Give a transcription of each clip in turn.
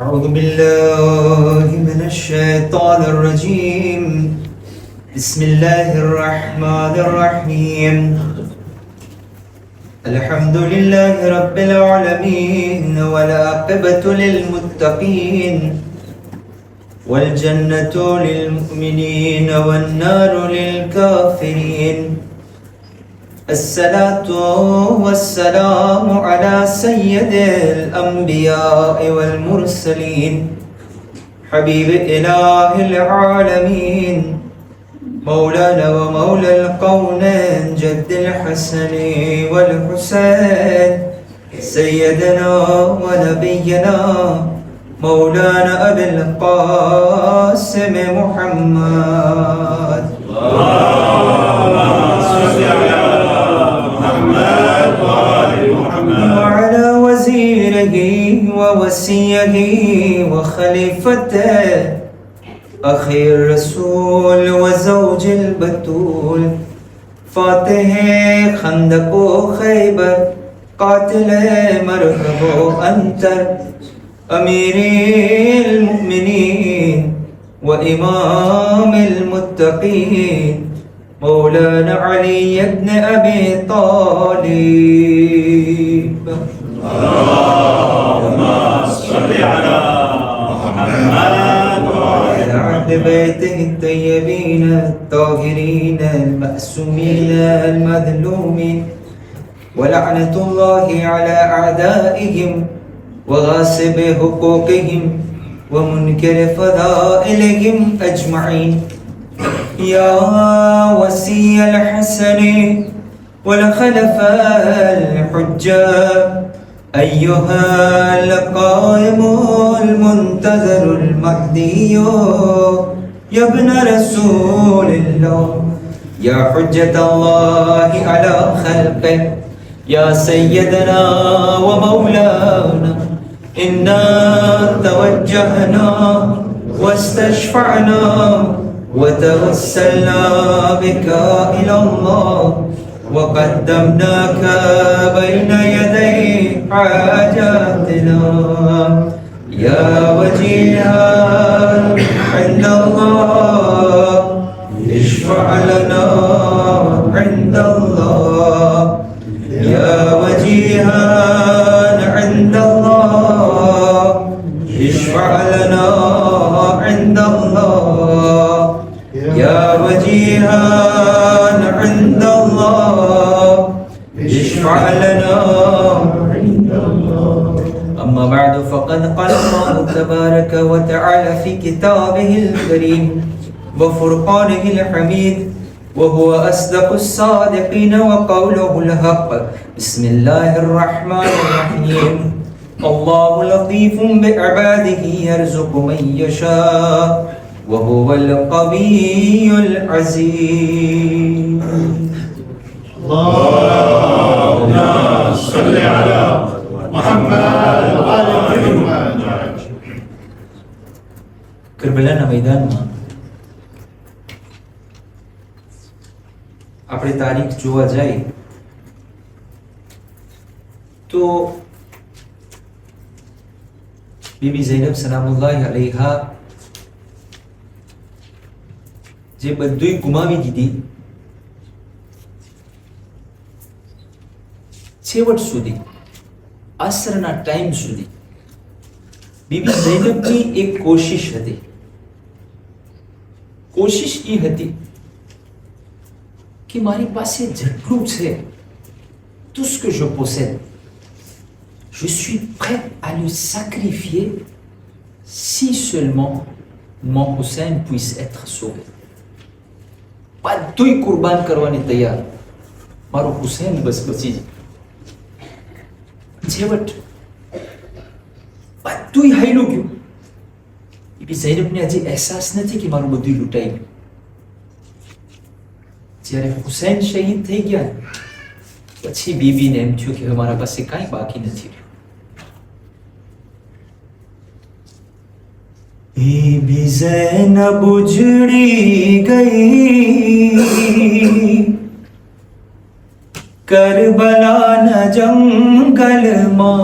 أعوذ بالله من الشيطان الرجيم. بسم الله الرحمن الرحيم. الحمد لله رب العالمين والعاقبة للمتقين والجنة للمؤمنين والنار للكافرين. الصلاة والسلام على سيد الأنبياء والمرسلين حبيب إله العالمين مولانا ومولى القونين جد الحسن والحسين سيدنا ونبينا مولانا أبي القاسم محمد. وعلى وزيره ووصيه وخليفته أخي الرسول وزوج البتول فاتح خندق خيبر قاتل مرهب أنتر أمير المؤمنين وإمام المتقين مولانا علي بن أبي طالب. اللهم صل على محمد وعلى أهل بيته الطيبين الطاهرين المأسومين المظلومين ولعنة الله على أعدائهم وغاصب حقوقهم ومنكر فضائلهم أجمعين. يا وسي الحسن والخلفاء الحجة أيها القائم المنتظر المهدي يا ابن رسول الله يا حجة الله على خلقه يا سيدنا ومولانا إنا توجهنا واستشفعنا وتوسلنا بك إلى الله وقدمناك بين يدي حاجاتنا يا وجيها عند الله اشفع لنا عند الله يا وجيها عند الله اشفع لنا عند الله يا وجيها عند الله اشفع لنا عند الله. أما بعد فقد قال الله تبارك وتعالى في كتابه الكريم وفرقانه الحميد وهو أصدق الصادقين وقوله الحق. بسم الله الرحمن الرحيم. الله لطيف بعباده يرزق من يشاء وهو القوي العزيز. اللهم صل على محمد وعلى محمد. કરબલાના મેદાનમાં આપણે તારીખ જોવા જાય તો બીબી ઝૈનબ સલામુલ્લાહ અલૈહા જે બધુંય ગુમાવી દીધી છેવટ સુધી આસરના ટાઈમ સુધી બીબી ઝૈનબની એક કોશિશ હતી. કોશિશ એ હતી કે મારી પાસે જેટલું છે tout ce que je possède je suis prête à le sacrifier si seulement mon Hussein puisse être sauvé. બધુંય કુરબાન કરવાની તૈયાર મારો હુસૈન બસ બચી જાય. છેવટ બધુંય હાઈલું ગયું. બીબી ઝૈનબને હજી અહેસાસ નથી કે મારું બધું લૂંટાઈ ગયું. જ્યારે હુસૈન શહીદ થઈ ગયા પછી બીબીને એમ થયું કે મારા પાસે કાંઈ બાકી નથી. बीबी ज़ैनब उजड़ी गई करबला न जंगल मां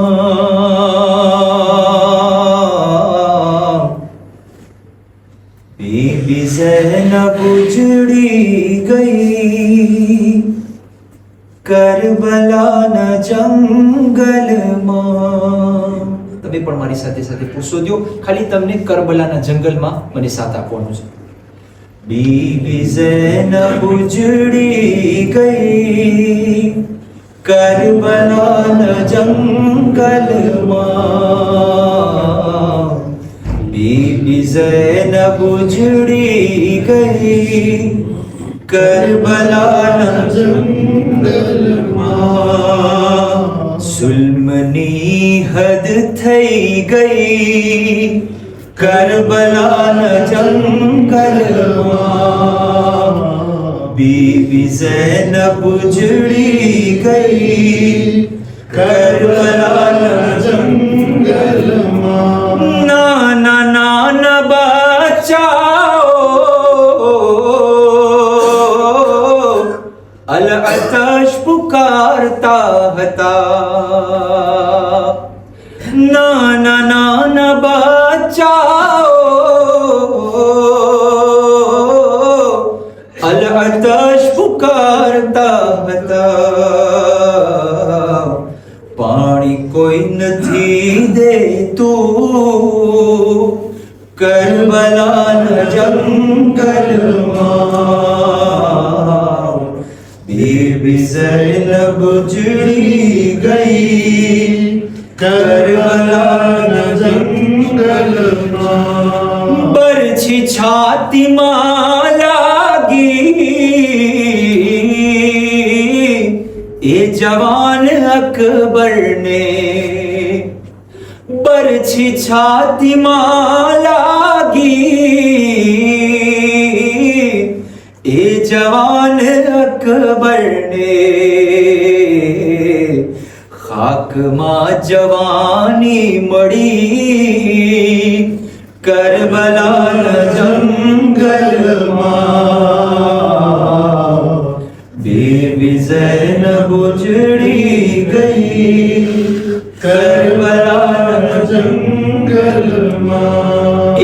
કરબલાના જંગલમાં. તમે પણ મારી સાથે સાથે પૂછો દો, ખાલી તમને કરબલાના જંગલમાં મને સાથ આપવાનું છે. બીબી ઝૈનબ ઉજડી ગઈ કરબલાના જંગલમાં. બીબી ઝૈનબ ઉજડી ગઈ કરબલાના જંગલમાં. સુલ્મની હદ થઈ ગઈ કરબલાના જંગલમાં. બીબી ઝૈનબ ઉજડી ગઈ કરબલાના જંગલમાં. નાના નાના બચ્ચાઓ અલ અતશ પુકારતા હતા. નાના નાના બચ્ચાઓ અલ અતશ પુકારતા હતા. પાણી કોઈ નથી દેતું કરબલાના જંગલમાં. બીબી ઝૈનબ ઉજડી ગઈ કરબલાના જંગલમાં. બરછી છાતીમાં લાગી એ જવાન અકબરને. બરછી છાતીમાં લાગી એ જવાન અકબરને. ખાકમાં જવાની મળી કરબલાના જંગલમાં. બીબી ઝૈનબ ઉજડી ગઈ કરબલાના જંગલમાં.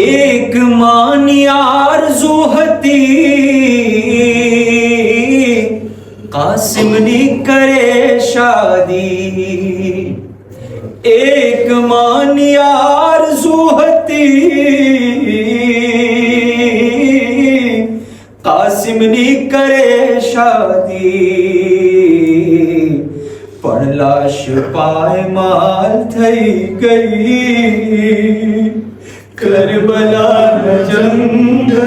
એક માની આરઝુ હતી કાસિમની કરે શાદી. એક માની આરઝુ હતી કાસિમની કરે શાદી. પણ લાશ પાયમાલ થઈ ગઈ કરબલાના જંગલમાં.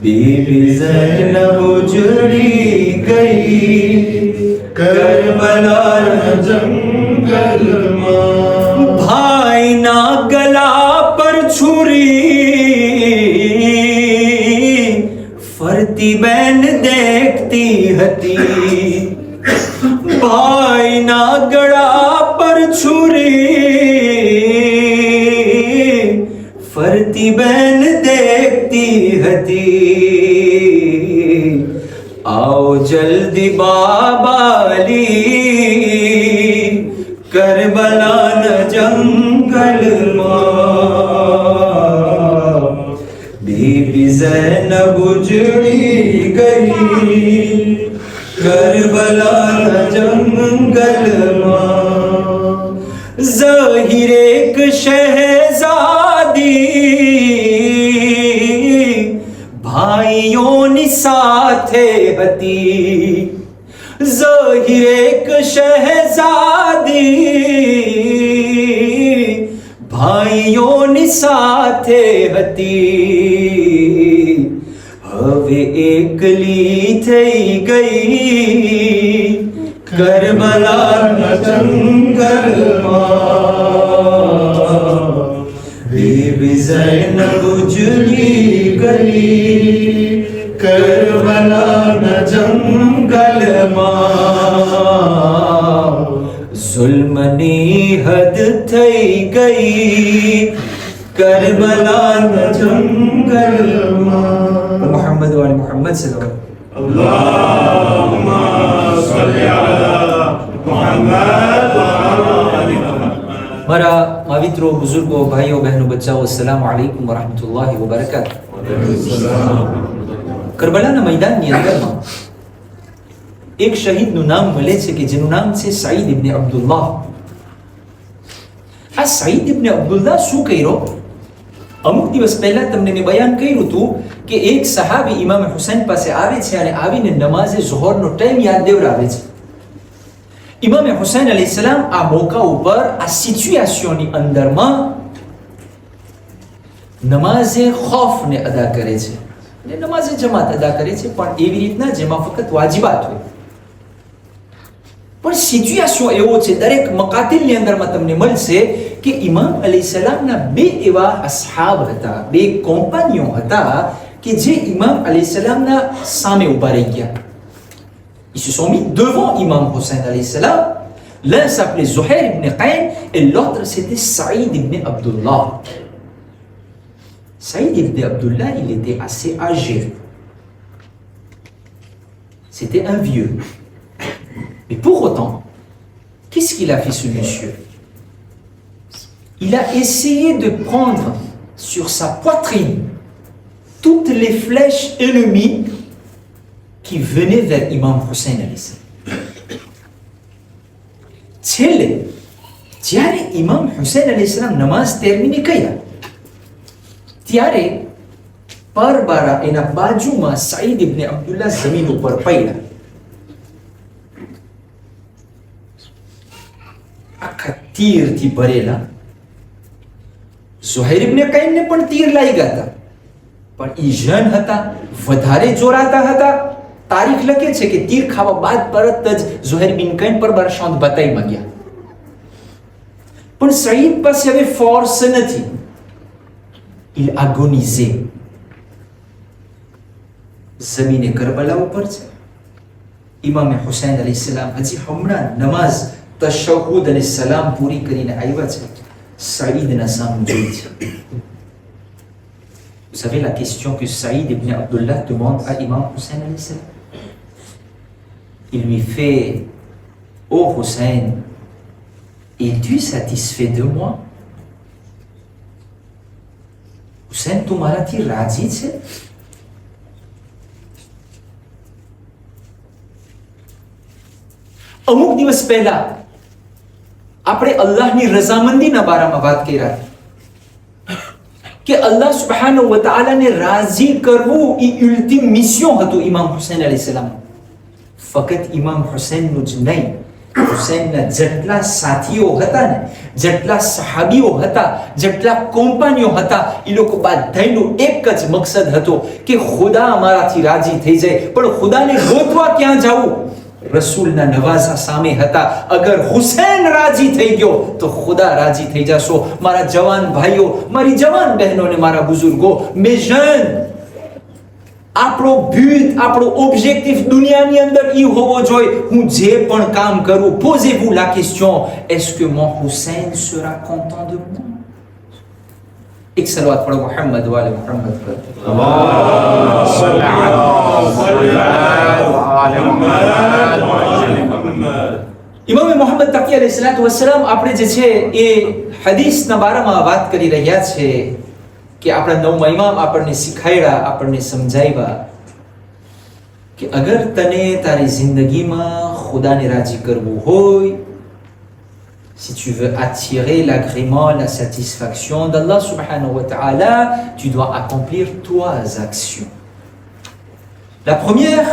બીબી ઝૈનબ ઉજડી ગઈ કરબલાના જંગલમાં. ભાઈના ગલા પર છુરી ફરતી બેન દેખતી હતી. ભાઈના ગળા પર છુરી ફરતી બેન દેખતી હતી. आओ जल्दी बाबाली करबलाના જંગલમાં. બીબી ઝૈનબ ઉજડી ગઈ કરબલાના જંગલમાં. ઝહીર એક શહેઝાદી ભાઈઓની સાથે હતી. ઝહીર એક શહેઝાદી ભાઈઓની સાથે હતી. હવે એકલી થઈ ગઈ કરબલાના જંગલમાં. બીબી ઝૈનબ ઉજડી ગઈ કરબલાના જંગલમાં. ઝુલ્મની હદ થઈ ગઈ કરબલાના જંગલમાં. મોહમ્મદ વાલે મોહમ્મદ સલ્લલ્લાહુ અલ્લાહુમ્મા સલ્લી અલા મુહમ્મદ વ આલિ મુહમ્મદ. મારા મિત્રો, બુઝુર્ગો, ભાઈઓ, બહેનો, બચ્ચાઓ, અસ્સલામુ અલૈકુમ વરહમતુલ્લાહિ વબરકાતુહ. કરબલાના મેદાનની અંદરમાં એક શહીદનું નામ મળે છે કે જેનું નામ છે સઈદ ઇબ્ન અબ્દુલ્લાહ. આ સઈદ ઇબ્ન અબ્દુલ્લાહ શું કર્યો? અમુક દિવસ પહેલા તમને મેં બયાન કર્યું હતું કે એક સહાબી ઇમામ હુસૈન પાસે આવે છે અને આવીને નમાઝે ઝોહરનો ટાઈમ યાદ દેવડાવે છે. ઇમામ હુસૈન અલૈહિસ્સલામ આ મોકા ઉપર આ સિચ્યુએશનની અંદરમાં નમાઝે ખૌફને અદા કરે છે અને નમાઝે જમાત અદા કરે છે, પણ એવી રીતના જેમાં ફક્ત વાજિબાત હોય. પણ સિચ્યુએશન એવો છે, દરેક મકાતિલની અંદરમાં તમને મળશે કે ઇમામ અલૈહિસ્સલામના બે એવા અસહાબ હતા, બે કોમ્પાનીઓ હતા કે જે ઇમામ અલૈહિસ્સલામના સામે ઊભા રહી ગયા. Ils se sont mis devant Imam Hussein alayhi salam. L'un s'appelait Zuhair ibn Qayn et l'autre c'était Saïd ibn Abdullah. Saïd ibn Abdullah, il était assez âgé. C'était un vieux. Mais pour autant, qu'est-ce qu'il a fait ce monsieur? Il a essayé de prendre sur sa poitrine toutes les flèches ennemies qui venaient vers Imam Hussein alayhi salam. છેલ્લે જ્યારે ઇમામ હુસૈન અલૈહિ સલામ નમાઝ termine કર્યા ત્યારે પરબારા એના બાજુમાં સઈદ ibn Abdullah જમીન ઉપર પડ્યા. આખા તીરથી ભરેલા. ઝુહૈર ઇબ્ન કૈનને પણ તીર લાગ્યા હતા, પણ ઈ જન હતા, વધારે જોરાતા હતા. તારીખ લખે છે કે તીર ખાવા બાદ તરત જ ઝુહૈર બિન કૈન પર બરશાંત બતાઈ માંગ્યા. પણ સઈદ પાસે હવે ફોર્સ નથી. Il agonisait. જમીને કરબલા ઉપર છે. ઇમામ હુસૈન અલૈહિ સલામ હજી હમણાં નમાઝ તશહુદ અને સલામ પૂરી કરીને આવ્યા છે. સઈદના સામે જોઈ છે. Vous savez la question que Saïd ibn Abdullah demande à Imam Hussein alayhi salam? Il lui fait: Oh Hussein, es-tu satisfait de moi? Hussein, tu marathi raji છે? અમુક દિવસ પહેલા આપણે અલ્લાહની રઝામંદીના બારામાં વાત કર્યા કે અલ્લાહ સુબ્હાનહુ વ તઆલાને રાજી કરવું એ અલ્ટિમ મિશન હતું ઇમામ હુસૈન અલૈહિ સલામ. ફક્ત ઇમામ હુસૈનનું જ નહીં, હુસૈનના જેટલા સાથીઓ હતા ને, જેટલા સહાબીઓ હતા, જેટલા કોમ્પાનીઓ હતા, એ લોકો બધાનું એક જ મકસદ હતો કે ખુદા અમારાથી રાજી થઈ જાય. પણ ખુદાને ગોતવા ક્યાં જવું? રસૂલના નવાઝા સામે હતા. અગર હુસૈન રાજી થઈ ગયો તો ખુદા રાજી થઈ જશો. મારા જવાન ભાઈઓ, મારી જવાન બહેનો ને મારા બુઝુર્ગો, mes jeunes, આપણો બ્યુટ, આપણો ઓબ્જેક્ટિવ દુનિયાની અંદર ઈ હોવો જોઈએ, હું જે પણ કામ કરું, posez-vous la question, est-ce que mon Hussein sera content de moi? એક સલવાત પઢો મુહમ્મદ વાલે મુહમ્મદ પર. ઇમામ મુહમ્મદ તકી અલૈહિ સલાતુ વસ્સલામ આપણે જે છે એ હદીસના બારામાં વાત કરી રહ્યા છે કે આપણા નવમા ઇમામ આપણને શીખાડ્યા, આપણને સમજાવ્યા કે અગર તને તારી જિંદગીમાં ખુદાને રાજી કરવું હોય, si tu veux attirer l'agrément, la satisfaction d'Allah subhanahu wa ta'ala, tu dois accomplir 3 actions. La première,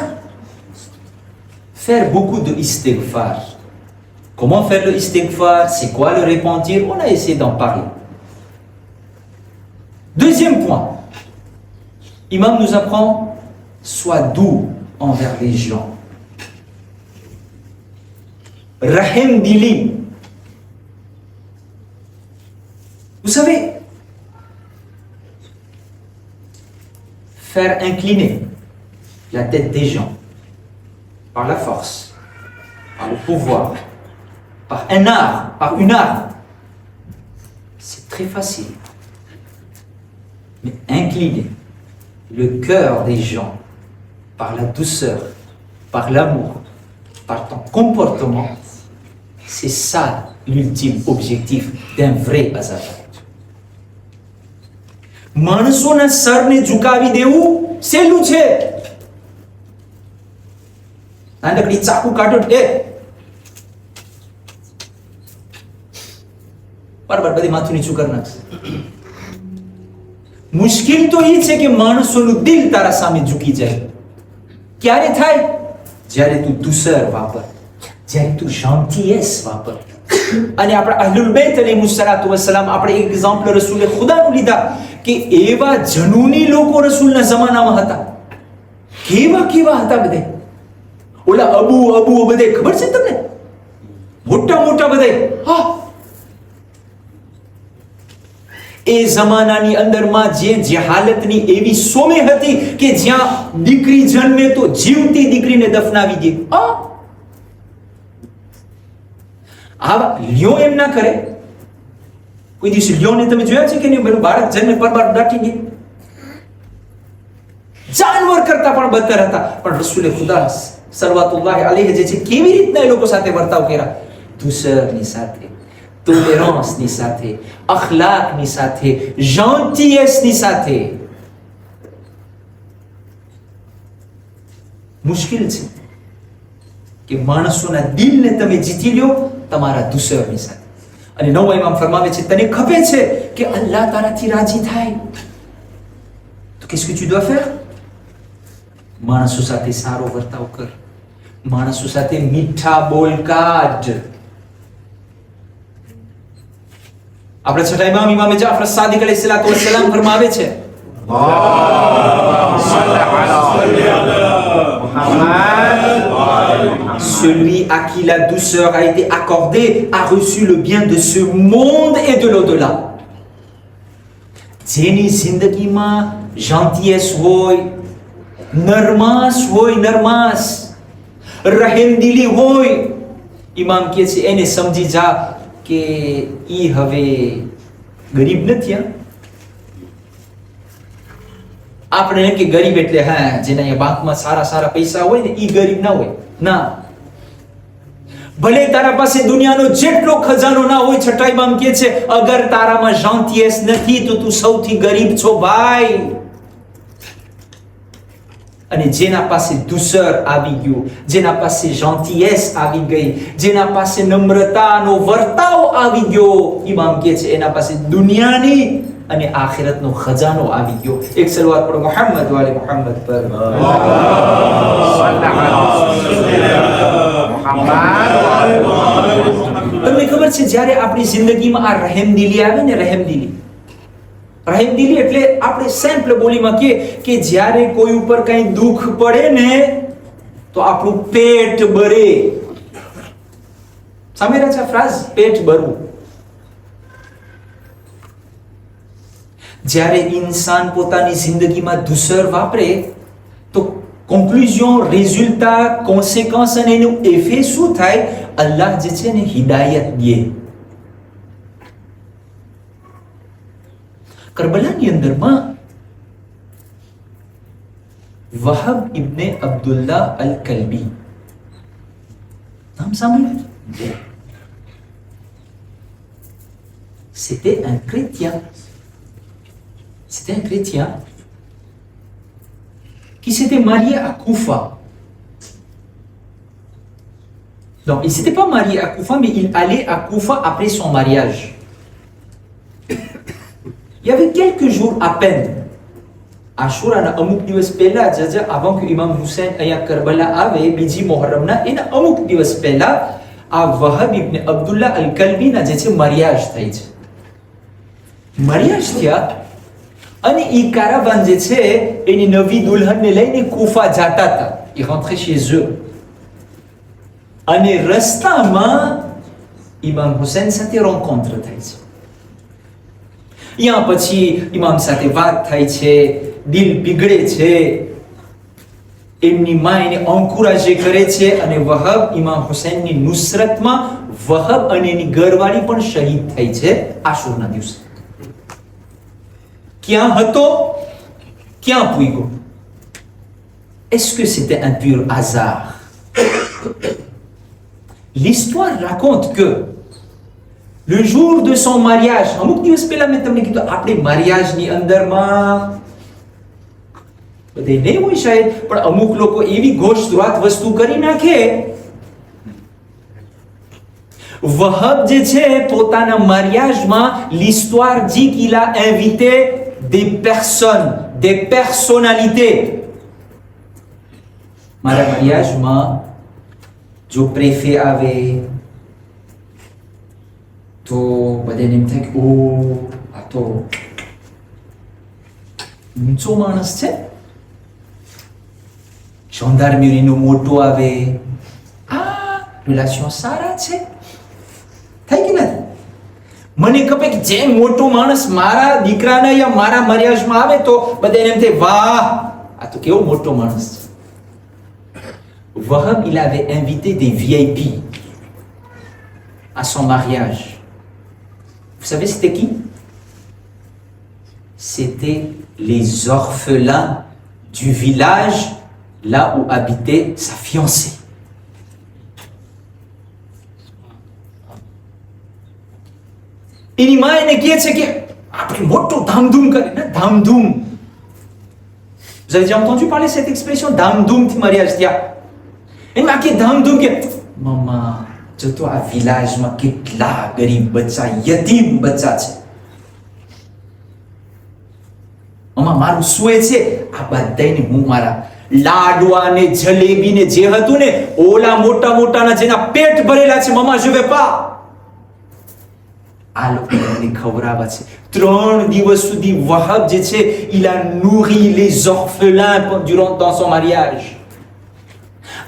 faire beaucoup de istighfar. Comment faire le istighfar? C'est quoi le repentir? On a essayé d'en parler. Deuxième point, Imam nous apprend: sois doux envers les gens. Rahim dili. Vous savez, faire incliner la tête des gens par la force, par le pouvoir, par un art, par une arme, c'est très facile. Mais incliner le cœur des gens par la douceur, par l'amour, par ton comportement, c'est ça l'ultime objectif d'un vrai azafat. માણસોના સરને ઝુકાવી દેવું સહેલું છે, નાનકડી ચાકુ કાઢો એ બરાબર બધી માથું નીચું કરી નાખશે. મુશ્કેલ તો એ છે કે માણસોનું દિલ તારા સામે ઝૂકી જાય. ક્યારે થાય? જ્યારે તું દુસર વાપર, જ્યારે તું શાંતિયસ વાપર. અને આપણા અહલુલ બેત અલૈહિસ્સલાતુ વસ્સલામ આપણે એક એક્ઝામ્પલ રસૂલે ખુદાનું લીધા કે એવા જનૂની લોકો રસૂલના જમાનામાં હતા. કેવા કેવા હતા બધે. ઓલા અબુ બધે ખબર છે તમને? મોટા મોટા બધે. હા, એ જમાનાની અંદરમાં જે જહાલતની એવી સોમે હતી કે જ્યાં દીકરી જન્મે તો જીવતી દીકરીને દફનાવી દે. આવા લ્યો એમ ના કરે. કોઈ દિવસ લ્યોને તમે જોયા છે કે નહીં? પેલું બાળક જન્મે પરબાર દાટી દે. જાનવર કરતા પણ બદતર હતા. પણ રસૂલે ખુદા સલ્લલ્લાહુ અલૈહિ જે છે કેવી રીતના એ લોકો સાથે વર્તાવ કર્યા? દુસરની સાથે, ટોલેરન્સની સાથે, અખલાકની સાથે, જેન્ટિયસની સાથે. મુશ્કેલ છે કે માણસોના દિલને તમે જીતી લ્યો તમારા દુસરની સાથે. અને નવો ઇમામ ફરમાવે છે તને ખબર છે કે અલ્લાહ તારાથી રાજી થાય તો qu'est-ce que tu dois faire? માણસો સાથે સારો વર્તાવ કર, માણસો સાથે મીઠા બોલ કાઢ. આપણે છઠ્ઠા ઇમામ ઇમામ જાફર સાદિક અલૈહિસ્સલાતુ વસ્સલામ ફરમાવે છે celui à qui la douceur a été accordée a reçu le bien de ce monde et de l'au-delà. જેની જિંદગીમાં gentillesse હોય, નરમાશ હોય, નરમાશ, રહેમદિલી હોય, ઇમામ કહે છે એને સમજી જા કે ઈ હવે ગરીબ નથી. આપણે એમ કે ગરીબ એટલે હા જેના અહીંયા બેંકમાં સારા સારા પૈસા હોય ને ઈ ગરીબ ના હોય. ના, ભલે તારા પાસે દુનિયાનો જેટલો ખજાનો ના હોય, છઠ્ઠા ઇમામ કહે છે અગર તારામાં જેન્ટિયસ નથી તો તું સૌથી ગરીબ છો ભાઈ. અને જેના પાસે દુસર આવી ગયું, જેના પાસે જેન્ટિયસ આવી ગઈ, જેના પાસે નમ્રતાનો વર્તાવ આવી ગયો, ઇમામ કહે છે એના પાસે દુનિયાની અને આખિરતનો ખજાનો આવી ગયો. એક સલવાત પર મુહમ્મદ વાલે મુહમ્મદ પર તમને ખબર છે જ્યારે આપણી જિંદગીમાં આ રહેમદિલી આવે ને, રહેમદિલી એટલે આપણે સિમ્પલ બોલીમાં કે જ્યારે કોઈ ઉપર કઈ દુઃખ પડે ને તો આપણું પેટ ભરે. સાંભળ્યા છે ફ્રાઝ પેટ ભરવું? જ્યારે ઇન્સાન પોતાની જિંદગીમાં દુસર વાપરે તો કોન્ક્લુઝન, રિઝલ્ટ, કોન્સિક્વન્સ અને એનું ઇફેક્ટ શું થાય? અલ્લાહ જે છે ને હિદાયત દે. કરબલાની અંદરમાં વહાબ ઇબ્ને અબ્દુલ્લાહ અલ-કલ્બી નામ સાંભળ્યું? C'était un chrétien. C'était un chrétien qui s'était marié à Koufa. Donc, il ne s'était pas marié à Koufa, mais il allait à Koufa après son mariage. Il y avait quelques jours à peine. Ashura અમુક દિવસ પહેલા જ avant que Imam Hussein અહીંયા કરબલા આવે, બીજી મોહરમના એના અમુક દિવસ પહેલા આ વહાબ ઇબ્ને અબ્દુલ્લાહ અલ-કલ્બીના જે છે mariage થઈ છે. mariage થયા અને ઈ કારાવાન જે છે એની નવી દુલ્હનને લઈને કુફા જાતા હતા. Ils rentraient chez eux. અને રસ્તામાં ઇમામ હુસૈન સાથે rencontre થાય છે. ત્યાં પછી ઇમામ સાથે વાત થાય છે, દિલ પીગળે છે, એમની માં એને અંકુરાજે કરે છે અને વહાબ ઇમામ હુસૈનની નુસરતમાં વહાબ અને એની ઘરવાળી પણ શહીદ થઈ છે આશુરના દિવસે. ક્યાં હતો, ક્યાં પૂગ્યો? Est-ce que c'était un pur hasard? L'histoire raconte que le jour de son mariage, અમુક દિવસ પહેલા મેં તમને કીધું આપણે mariage ની અંદરમાં બધે નહીં હોય શાયદ, પણ અમુક લોકો એવી ગોશ-દ્રાત વસ્તુ કરી નાખે. વહબ જે છે પોતાના mariageમાં l'histoire dit qu'il a invité des personnes, des personnalités. મારા mariageમાં જો પ્રેફે આવે તો બધાને એમ થાય કે ઓ આ તો ઊંચો માણસ છે. gendarmerie મોટો આવે, આ રિલેશન સારા છે. થાય કે નથી? મને ખબર કે જે મોટો માણસ મારા દીકરાના યા મારા mariageમાં આવે તો બધાને એમ થાય વાહ આ તો કેવો મોટો માણસ છે. Wahab, il avait invité des VIP à son mariage. Vous savez c'était qui? C'était les orphelins du village là où habitait sa fiancée. એની માં એને કહે છે કે આપણે મોટો ધામધૂમ કરે ને, ધામધૂમ. Vous avez déjà entendu parler cette expression ધામધૂમ થી mariage થયા? એમાં આખી ધામધૂમ કે મમ્મા જો તો આ વિલાજમાં કેટલા ગરીબ બચ્ચા, યતીમ બચ્ચા છે. મમ્મા મારું સુએ છે આ બધાને હું મારા લાડવા ને જલેબી ને જે હતું ને ઓલા મોટા મોટાના જેના પેટ ભરેલા છે મમ્મા je vais pas. આ લોકોને ખવડાવવા છે. 3 દિવસ સુધી વહાબ જે છે il a nourri les orphelins dans son mariage.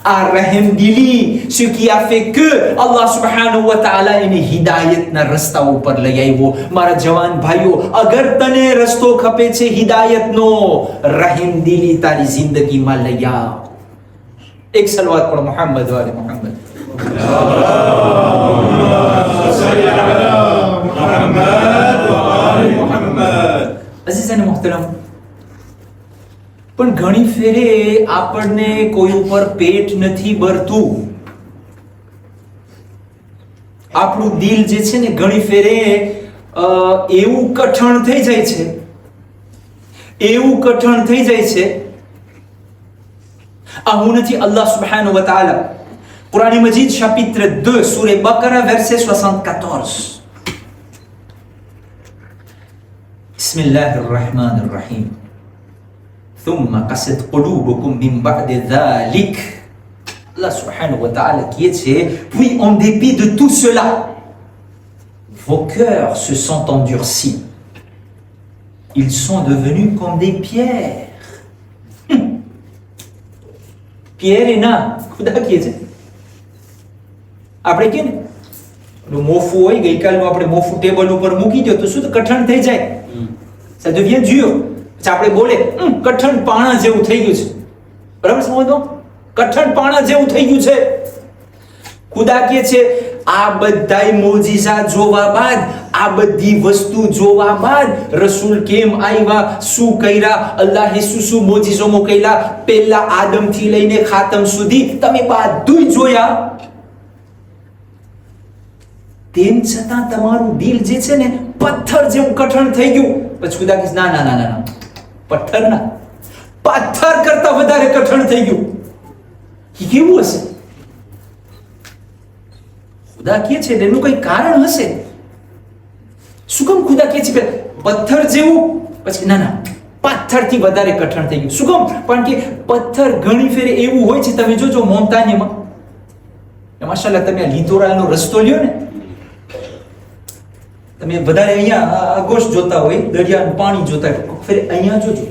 À Rahim Dili, ce qui a fait que Allah subhanahu wa ta'ala એને હિદાયતના રસ્તા ઉપર લઈ આવ્યો. મારા જવાન ભાઈઓ, અગર તને રસ્તો ખપે છે હિદાયતનો, રહીમ દિલી તારી જિંદગીમાં લઈ આવ. એક સલવાત પણ મુહમ્મદ વાલે મુહમ્મદ. અઝીઝ અને મુહતરમ, પણ ઘણી ફેરે આપણને કોઈ ઉપર પેટ નથી ભરતું. આપણું દિલ જે છે ને ઘણી ફેરે એવું કઠણ થઈ જાય છે, એવું કઠણ થઈ જાય છે. આ હું નથી, અલ્લાહ સુબ્હાનહુ વ તઆલા કુરાન મજીદ chapitre 2 સૂરે બકરા verset 74. બિસ્મિલ્લાહિર રહેમાનિર Rahim. ثم قست قلوبكم من بعد ذلك. Allah subhanahu wa ta'ala qui est, puis en dépit de tout cela, vos cœurs se sont endurcis. Ils sont devenus comme des pierres. Pierre et na, ખુદા કહે છે. આપણે કે ને મોફું હોય, ગઈકાલનું આપણે મોફું ટેબલ ઉપર મૂકી દો તો શું કઠણ થઈ જાય, ça devient dur. આપણે બોલે કઠણ પાણા જેવું થઈ ગયું છે. બરાબર સમજો? કઠણ પાણા જેવું થઈ ગયું છે. ખુદા કહે છે આ બધાય મોજીઝા જોવા બાદ, આ બધી વસ્તુ જોવા બાદ રસૂલ કેમ આવ્યા, શું કર્યા, અલ્લાહે શું મોજીઝો મોકલ્યા, પહેલા આદમ થી લઈને ખાતમ સુધી તમે બધું જોયા. તેમ છતાં તમારું દિલ જે છે ને પથ્થર જેવું કઠણ થઈ ગયું. પછી ખુદા કહે ના ના ના ના, પથ્થર ના, પથ્થર કરતા વધારે કઠણ થઈ ગયું. કેવું હશે? ખુદા કહે છે એનું કઈ કારણ હશે. શું કામ ખુદા કહે છે કે પથ્થર જેવું, પછી ના ના પથ્થરથી વધારે કઠણ થઈ ગયું? શું કામ? કારણ કે પથ્થર ઘણી ફેરે એવું હોય છે, તમે જોજો મોન્ટાન્યમાં, માશાલ્લાહ તમે આ લીતોરાનો રસ્તો લ્યો ને, તમે વધારે અહીંયા આગોશ જોતા હોય, દરિયાનું પાણી જોતા હોય, ફેર અહીંયા જોજો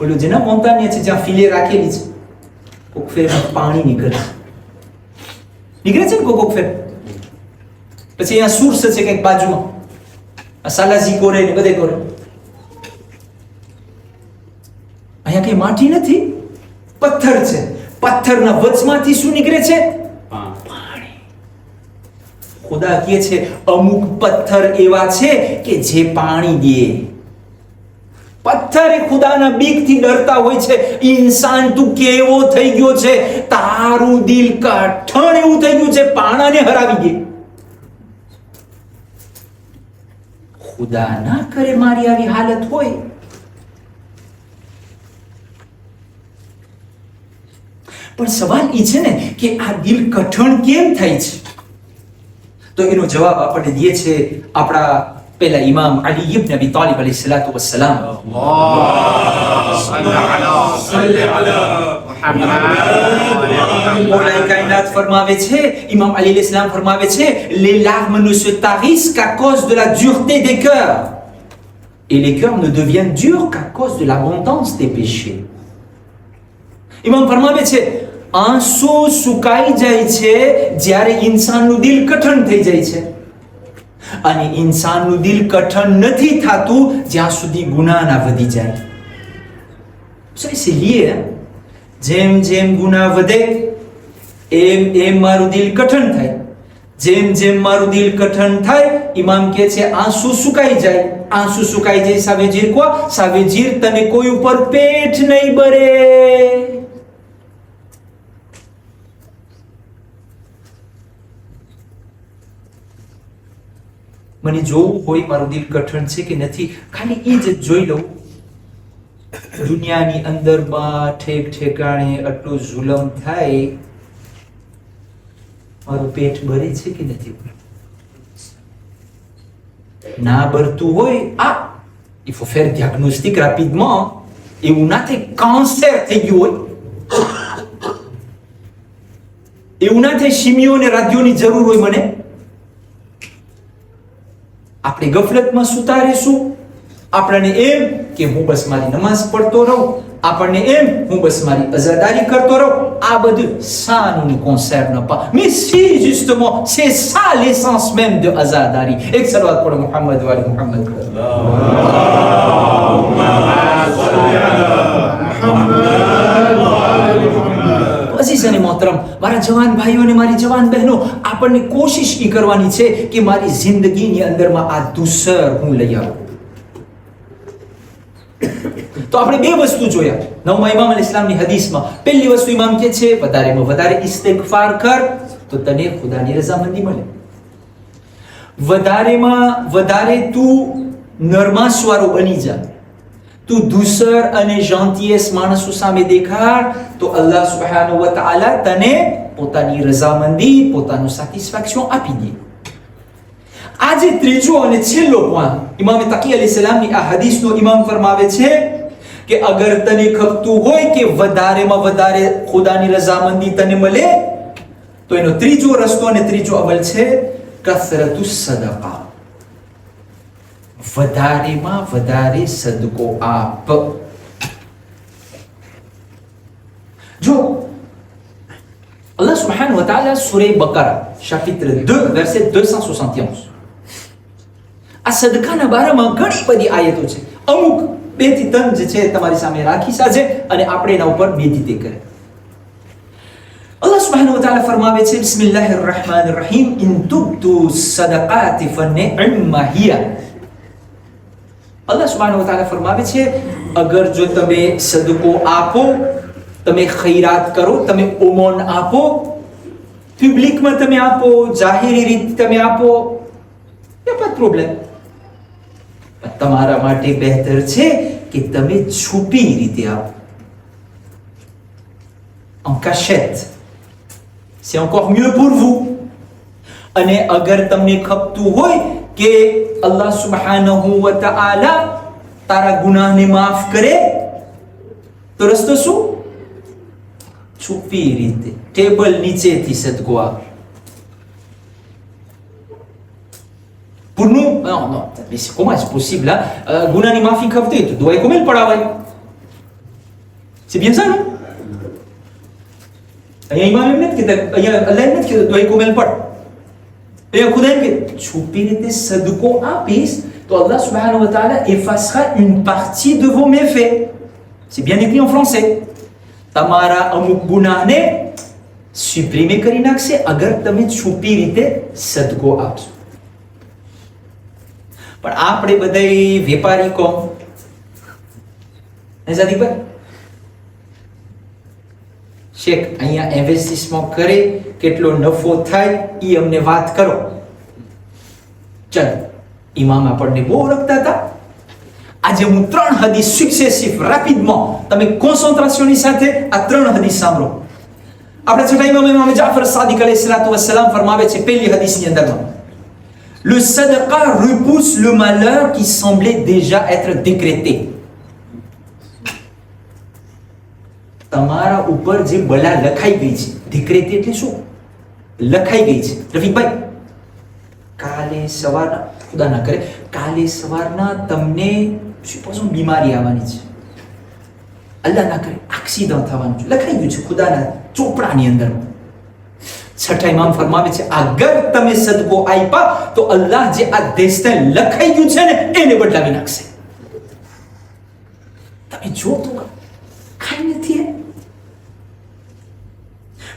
ઓલું જેના મોન્ટાન્ય છે જ્યાં ફીલે રાખેલી છે, કોક ફેર પાણી નીકળે છે ને કોક ફેર. પછી અહીંયા સુર્સ છે કંઈક બાજુમાં, સાલાજી કોરે ને બધે કોરે. અહીંયા કઈ માટી નથી, પથ્થર છે. પથ્થરના વચમાંથી શું નીકળે છે? પાણી. ખુદા કહે છે અમુક પથ્થર એવા છે કે જે પાણી દે. પથ્થર એ ખુદાના બીકથી ડરતા હોય છે. ઇન્સાન તું કેવો થઈ ગયો છે, તારું દિલ કઠણ એવું થઈ ગયું છે, પાણાને હરાવી દે. ખુદા ના કરે મારી આવી હાલત હોય પણ સવાલ એ છે ને કે આ દિલ કઠણ કેમ થાય છે? તો એનો જવાબ આપણને દે છે આપણા પહેલા ઇમામ અલી ઇબ્ન અબી તાલિબ અલૈહિ સલાતુ વસ્સલામ. મૌલાએ કાયનાત ફરમાવે છે, ઇમામ અલી અલૈહિ સલામ ફરમાવે છે, les larmes ne se tarissent qu'à cause de la dureté des cœurs et les cœurs ne deviennent durs qu'à cause de l'abondance des péchés. ઇમામ ફરમાવે છે આંસુ સુકાઈ જાય છે જ્યારે ઇન્સાનનું દિલ કઠણ થઈ જાય છે, અને ઇન્સાનનું દિલ કઠણ નથી થતું જ્યાં સુધી ગુનાહ ના વધી જાય. c'est lié, hein? જેમ જેમ ગુનાહ વધે એમ એમ મારું દિલ કઠણ થાય. જેમ જેમ મારું દિલ કઠણ થાય, ઇમામ કહે છે આંસુ સુકાઈ જાય. આંસુ સુકાઈ જાય, ça veut dire quoi? Ça veut dire તને કોઈ ઉપર પેટ નહીં ભરે. મને જોવું હોય મારું દિલ કઠણ છે કે નથી, ખાલી એ જ જોઈ લઉં. દુનિયાની અંદરમાં ઠેક ઠેકાણે આટલું જુલમ થાય, મારું પેટ ભરે છે કે નથી? ના ભરતું હોય, il faut faire diagnostic rapidement. એવું ના થાય કેન્સર થઈ ગયું હોય, એવું ના થાય શિમિયો ને રાડિયોની જરૂર હોય મને. આપણે ગફલતમાં સુતા રહેશું, આપણને એમ કે હું બસ મારી નમાઝ પડતો રહું, આપણને એમ હું બસ મારી અઝાદારી કરતો રહું. આ બધું ça nous ne concerne pas. Mais si justement c'est ça l'essence même de azadari. એક સલવાત પઢો મુહમ્મદ વાલી મુહમ્મદ. અઝીઝ અને મોહતરમ, મારા જવાન ભાઈઓ અને મારી જવાન બહેનો, આપણને કોશિશ એ કરવાની છે કે મારી જિંદગીની અંદરમાં આ દુસર હું લઈ આવું. તો આપણે બે વસ્તુ જોયા નવમા ઇમામ અલ ઇસ્લામની હદીસમાં. પહેલી વસ્તુ ઇમામ કહે છે વધારેમાં વધારે ઇસ્તિગફાર કર તો તને ખુદાની રઝામંદી મળે. વધારેમાં વધારે તું નરમાશવાળો બની જા, તું દુસર અને જેન્ટિયસ માણસો સામે દેખાડ તો અલ્લાહ સુબ્હાનહુ વ તઆલા તને પોતાની રઝામંદી, પોતાનું સેટિસ્ફેક્શન આપી દે. આજે ત્રીજો અને છેલ્લો પોઈન્ટ ઇમામ તકી અલૈહિ સલામની આ હદીસનો ઇમામ ફરમાવે છે કે અગર તને ખપતું હોય કે વધારેમાં વધારે ખુદાની રઝામંદી તને મળે તો એનો ત્રીજો રસ્તો અને ત્રીજો અમલ છે કસરતુ સદકા. વધારેમાં વધારે સદકો આપ. જો અલ્લાહ સુબ્હાનહુ વ તઆલા સૂરે બકરા chapitre 2 verset 271 આ સદકાના બારામાં ઘણી બધી આયતો છે. અમુક 2 થી 3 જે છે તમારી સામે રાખી સાજે અને આપણે એના ઉપર બેદિતે કરે. અલ્લાહ સુબ્હાનહુ વ તઆલા ફરમાવે છે બિસ્મિલ્લાહિર રહમાનિર રહીમ ઇન તુબતુ સદકાતિ ફનિ'મ્મા હિયા. અલ્લાહ સુબ્હાનહુ વ તઆલા ફરમાવે છે અગર જો તમે સદકો આપો, તમે ખૈરાત કરો, તમે ઓમોન આપો, પબ્લિકમાં તમે આપો, જાહેરી રીતે તમે આપો, એ pas de problème. તમારા માટે બહેતર છે કે તમે છુપી રીતે આપો, en cachette. C'est encore mieux pour vous. અને અગર તમને ખપતું હોય કે અલ્લાહ સુબ્હાનહુ વ તઆલા તારા ગુનાહને માફ કરે તો રસ્તો શું? છુપી રીતે ટેબલ નીચેથી સદકો આપ. Pour nous, non, mais c'est comment c'est possible là? Gunani maafi khafte to doa comment padawai? C'est bien ça non? Aya imam ne kita aya Allah ne kita doa comment pad. Aya खुदा के छुपी રીતે સદકો આપીસ તો Allah subhanahu wa ta'ala effacera une partie de vos méfaits. C'est bien écrit en français. તમારા અમુક ગુનાહને supprimer કરી નાખશે અગર તમે છુપી રીતે સદકો આપશો. પણ આપણે બધા વેપારી કોમ ભાઈ શેખ અહીંયા ઇન્વેસ્ટમેન્ટ કરે કેટલો નફો થાય એ અમને વાત કરો. ચાલો ઇમામ આપણને બહુ રખતા હતા. આજે હું 3 હદીસ સક્સેસિવ રેપિડમાં તમે કોન્સન્ટ્રેશનની સાથે આ 3 હદીસ સાંભળો. આપણે છઠ્ઠા ઇમામ જાફર સાદિક અલૈહિસ્સલાતુ વસ્સલામ ફરમાવે છે પહેલી હદીસની અંદરમાં, le sadaqa repousse le malheur qui semblait déjà être décrété. તમારા ઉપર જે બલા લખાઈ ગઈ છે, décrété એટલે શું? લખાઈ ગઈ છે. રફીકભાઈ, કાલે સવારના, ખુદા ના કરે, કાલે સવારના તમને supposons બીમારી આવવાની છે, અલ્લાહ ના કરે એક્સિડન્ટ થવાનું છે, લખાઈ ગયું છે ખુદાના ચોપડાની અંદર. છઠ્ઠા ઇમામ ફરમાવે છે, અગર તમે સદકો આપ્યા તો અલ્લાહ જે આ દેશને લખાઈ ગયું છે ને એને બદલાવી નાખશે. તમે જો તો કાંઈ નથી.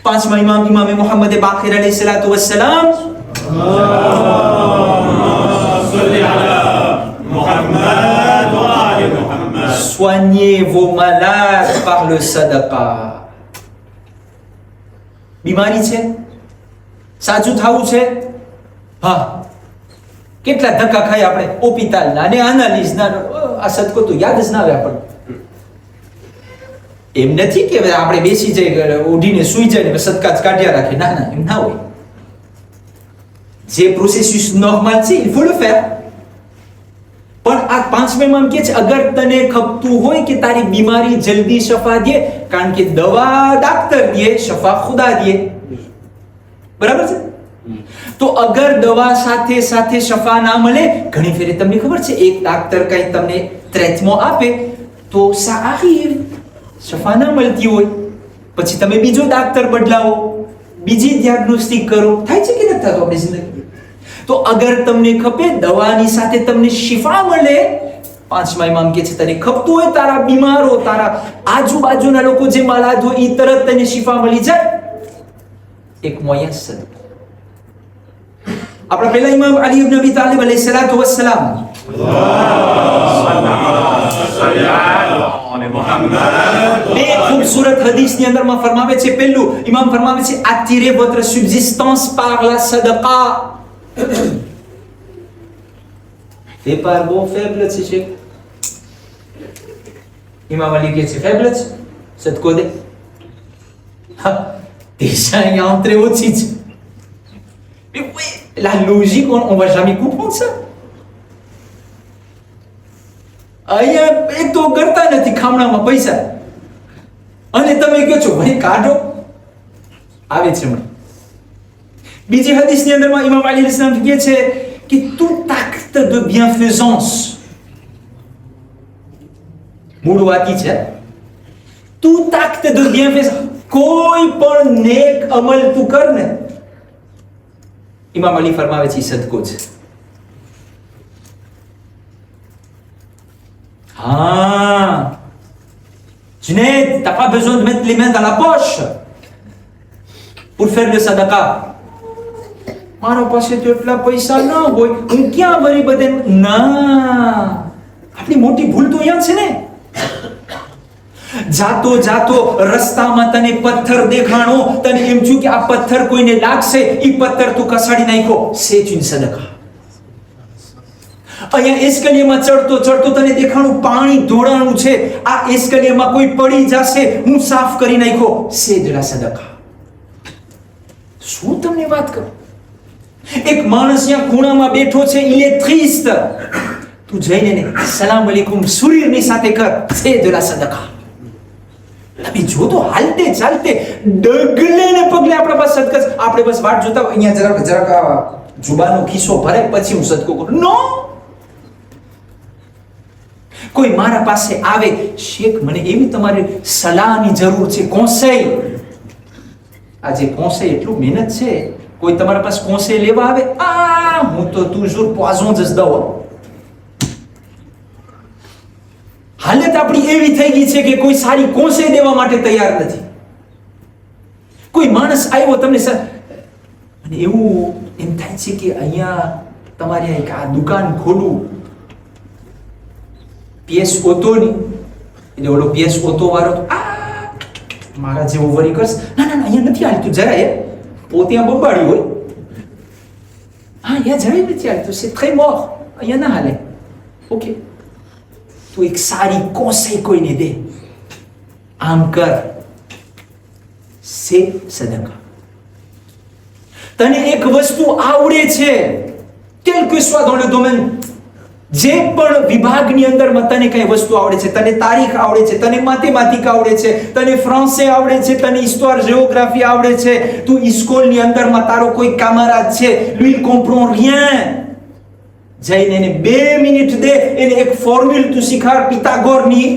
પાંચમા ઇમામ ઇમામે Muhammad બાકિર અલૈહિસ્સલાતુ વસ્સલામ soignez vos malades par le sadaqa. બીમારી છે, સાજું થવું છે, હા, કેટલા ધક્કા ખાય આપણે ઓપિતાલના અને એનાલિઝના, આ સદકો તો યાદ જ ના આવે આપણને. એમ નથી કે આપણે બેસી જઈએ, ઉઠીને સુઈ જાય ને સદકા જ કાઢ્યા રાખે, ના ના, એમ ના હોય. જે પ્રોસેસ નોર્મલ છે il faut le faire. પણ આ પાંચમા ઇમામ કહે છે, અગર તને ખપતું હોય કે તારી બીમારી જલ્દી શફા દે, કારણ કે દવા ડાક્ટર દે, શફા ખુદા દે, બરાબર છે? તો અગર દવા સાથે સાથે શફા ના મળે, ઘણી ફેરે તમને ખબર છે એક ડાક્ટર કઈ તમને ટ્રીટમેન્ટ આપે તો સાહિર શફા ના મળતી હોય, પછી તમે બીજો ડાક્ટર બદલાવો, બીજી ડાયગ્નોસ્ટિક કરો, થાય છે કે નથી થતું આપણી જિંદગી? તો અગર તમને ખપે દવાની સાથે તમને શિફા મળે, પાંચમા ઇમામ કે છે તને ખપતું હોય તારા બીમારો, તારા આજુબાજુના લોકો જે માલાદ હોય એ તરત તને શિફા મળી જાય, એક મુયસ્સર. આપણા પહેલા ઇમામ અલી ઇબ્ન અબી તાલિબ અલૈહિસ્સલાતુ વસ્સલામ બે ખૂબસૂરત હદીસની અંદરમાં ફરમાવે છે. પહેલું ઇમામ ફરમાવે છે, attirez votre subsistance par la sadaqa. વેપાર બહુ ફેબલ છે. ઇમામ અલી કહે છે ફેબલ છે, સદકો દે. હા, déjà il y a entrée aussi. Mais oui, la logique, on va jamais comprendre ça. અહીંયા એક તો કરતા નથી ખામણામાં પૈસા, અને તમે કહો છો ભાઈ કાઢો, આવે છે મને. બીજી હદીસની અંદરમાં ઇમામ અલી અલૈહિસ્સલામ કહે છે કે tout acte de bienfaisance, મૂળ વાક્ય છે, tout acte de bienfaisance, કોઈ પણ નેક અમલ તું કર ને, ઇમામ અલી ફરમાવે છે સદકો છે. Ah, Junaid, t'as pas besoin de mettre les mains dans la poche pour faire le sadaqa. મારા પાસે તો એટલા પૈસા ના હોય, હું ક્યાં વરી બધે. ના, આપણી મોટી ભૂલ તો અહીંયા છે ને. જાતો જાતો રસ્તામાં તને પથ્થર દેખાણો, તને એમ થયું કે આ પથ્થર કોઈને લાગશે, એ પથ્થર તું કસાડી નાખ્યો, c'est une sadaqa. અહીંયા એસ્કલિયામાં ચડતો ચડતો તને દેખાણું પાણી ઢોળાણું છે, આ એસ્કલિયામાં કોઈ પડી જશે, હું સાફ કરી નાખ્યો, c'est de la sadaqa. શું તમને વાત કરું? એક માણસ અહીંયા ખૂણામાં બેઠો છે, il est triste, તું જઈને ને સલામ અલૈકુમ સુરીરની સાથે કર, c'est de la sadaqa. તમે જો તો હાલતે ચાલતે ડગલે ને પગલે આપણા પાસે સદકા, આપણે બસ વાટ જોતા અહીંયા જરાક જુબાનો ખિસ્સો ભરાય પછી હું સદકો કરું. નો, કોઈ મારા પાસે આવે, શેખ મને એવી તમારી સલાહની જરૂર છે, કોન્સેય. આજે કોન્સેય એટલું મહેનત છે, કોઈ તમારા પાસે કોન્સેય લેવા આવે, હું તો toujours poison જ દઉં. હાલત આપણી એવી થઈ ગઈ છે કે કોઈ સારી કોન્સેય દેવા માટે તૈયાર નથી. કોઈ માણસ આવ્યો તમને અને એવું એમ થાય છે કે અહીંયા તમારે એક આ દુકાન ખોલું, PS ઓટોની, એટલે ઓલો PS ઓટો વાળો મારા જેવો વરી કરશે, ના ના અહીંયા નથી હાલતું જરાય, પોતે બંબાડી હોય, હા અહીંયા જરાય નથી હાલતું, c'est très mort, અહીંયા ના હાલે. ઓકે, તો એક સારી કોન્સેય કોઈને દે, આમ કર, c'est સદકા. તને એક વસ્તુ આવડે છે, quel que soit dans le domaine, જે પણ વિભાગની અંદરમાં તને કઈ વસ્તુ આવડે છે, તને તારીખ આવડે છે, તને મેથેમેટિક આવડે છે, તને ફ્રાન્સે આવડે છે, તને હિસ્ટોર જીઓગ્રાફી આવડે છે, તું સ્કૂલની અંદરમાં તારો કોઈ કામરાદ છે, lui il comprend rien, જઈને એને 2 મિનિટ દે, એને એક ફોર્મ્યુલ તું શીખાડ પિથાગોરની,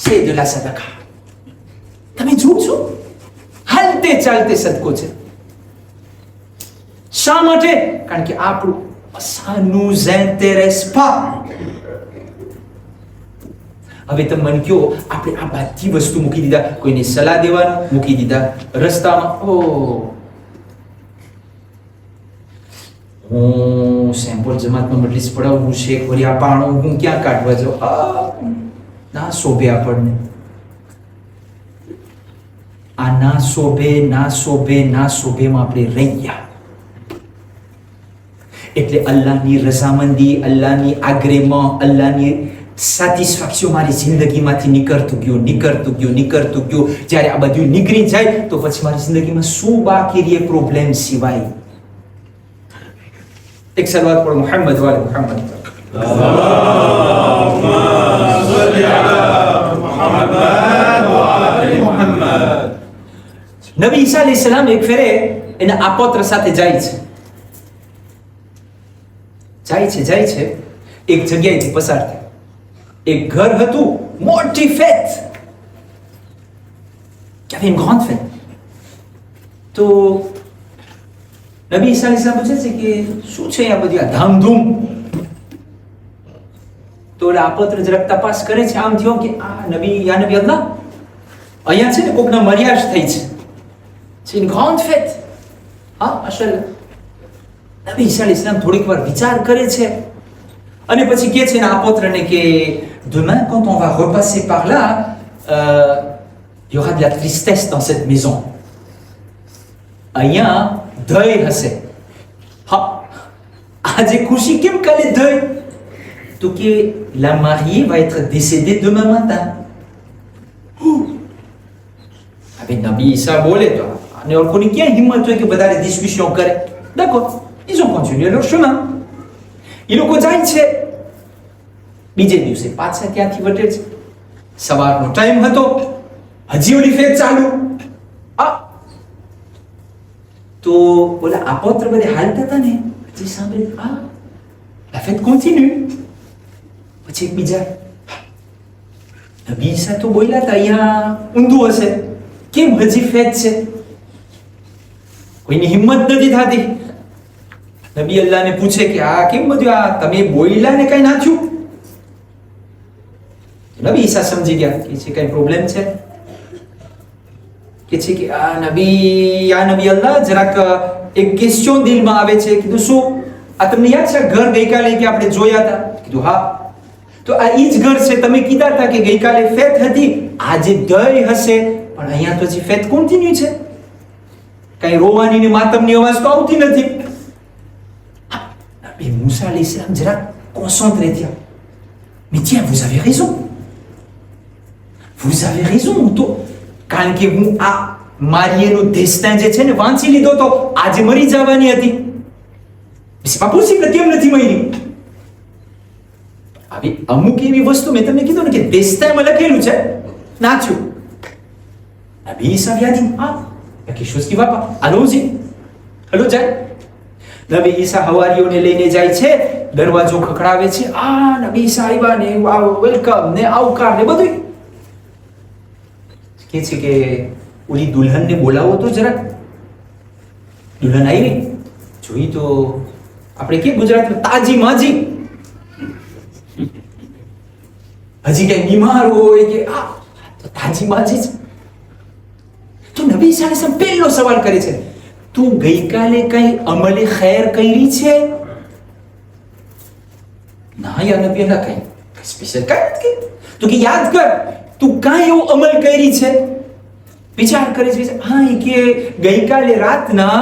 c'est de la સદકા. તમે જોજો, હાલતે ચાલતે સદકો છે. શા માટે? કારણ કે આપણું ça nous intéresse pas. હવે તમે મને કહો, આપણે આ બધી વસ્તુ મૂકી દીધા, કોઈને સલાહ દેવાનું મૂકી દીધા, રસ્તામાં હું સેમ્પલ જમાતમાં મજલિસ પડાવું, હું શેખ વરિયા પાણું, હું ક્યાં કાઢવા જાઉં? ના શોભે આપણને. આ ના શોભેમાં આપણે રહી ગયા. એટલે અલ્લાહની રઝામંદી, અલ્લાહની આગ્રેમાં, અલ્લાહની સેટિસ્ફેક્શન મારી જિંદગીમાંથી નીકળતું ગયું. જ્યારે આ બધું નીકળી જાય તો પછી મારી જિંદગીમાં શું બાકી રહે પ્રોબ્લેમ સિવાય? એક સલવાત પર મુહમ્મદ વાલે મુહમ્મદ. નબી ઈસા અલૈહિસ સલામ એક ફેરે એના આપોત્ર સાથે જાય છે, એક જગ્યાએથી પસાર થાય. એક ઘર હતું, મોટી ફેત, une grande fête. તો નબી ઈસા અલૈહિસ સલામ પૂછે છે કે શું છે આ બધી આ ધામધૂમ? તો આપોત્ર જરાક તપાસ કરે છે, આમ થયો કે આ નબી અલ્લાહ, અહીંયા છે ને કોકના મર્યાદ થઈ છે. C'est une grande fête. હા, માશાઅલ્લાહ. નબી ઈસા અલૈહિસ સલામ થોડીક વાર વિચાર કરે છે અને પછી કહે છે ને આપોત્રને કે demain quand on va repasser par là, il y aura de la tristesse dans cette maison. અહીંયા દય હશે. હા, આજે ખુશી કેમ, કાલે દય? તો કે la mariée va être décédée demain matin. હવે નબી ઈસા બોલે તો અને લોકોની ક્યાં હિંમત હોય કે વધારે ડિસ્કશન કરે? d'accord, ils ont continué leur chemin. એ લોકો જાય છે. બીજે દિવસે પાછા ત્યાંથી વટે છે. સવારનો ટાઈમ હતો, હજી ઓલી ફેત ચાલુ. તો ઓલા આપોત્ર બધે હાલતા હતા ને, હજી સાંભળે la fête continue. પછી એક બીજા નબી ઈસા તો બોલ્યા હતા અહીંયા ઊંધું હશે, કેમ હજી ફેત છે? કોઈની હિંમત નથી થતી. નબી અલ્લાહને પૂછે કે આ કેમ બધું, આ તમે બોલ્યા ને કઈ ના થયું? નબી ઈસા સમજી ગયા કે છે કઈ પ્રોબ્લેમ છે. કે છે કે આ નબી અલ્લાહ, જરાક એક ક્વેશ્ચન દિલમાં આવે છે. કીધું શું? આ તમને યાદ છે ઘર ગઈકાલે કે આપણે જોયા હતા? કીધું હા. તો આ ઈ જ ઘર છે, તમે કીધા હતા કે ગઈકાલે ફેત હતી, આજે દય હશે, પણ અહીંયા તો હજી ફેત કન્ટિન્યુ છે, કઈ રોવાની ને માતમની અવાજ તો આવતી નથી. નબી મૂસા અલૈહિસ સલામ જરાક કોન્સન્ટ્રે થયા. mais tiens, vous avez raison, તો કારણ કે હું આ મારીએનું દેસ્તા જે છે ને વાંચી લીધો તો આજે મરી જવાની હતી. c'est pas possible, કેમ નથી મરી? આવી અમુક એવી વસ્તુ મેં તમને કીધું ને કે દેસ્તામાં લખેલું છે, ના થયું. નબી ઈસા vient dit ah, il y a quelque chose qui va pas, allons-y, હાલો જાય. નબી ઈસા હવારીઓને લઈને જાય છે, દરવાજો ખખડાવે છે. નબી ઈસા આવ્યા ને વેલકમ ને આવકાર ને બધું. કે છે કે ઓલી દુલ્હનને બોલાવો તો જરાક. દુલ્હન આવી, જોઈ તો આપણે કે ગુજરાતમાં તાજી માજી, હજી કઈ બીમાર હોય કે તો તાજી માજી છે. તો નબી ઈસા અલૈહિસ સલામ પહેલો સવાલ કરે છે, તું ગઈકાલે કઈ અમલે ખૈર કરી છે? ના યા નબી અલ્લાહ, કઈ સ્પેશિયલ કઈ નથી. તો કે યાદ કર, તું કાંઈ એવો અમલ કરી છે? વિચાર કરે છે. હા, એ કે ગઈકાલે રાતના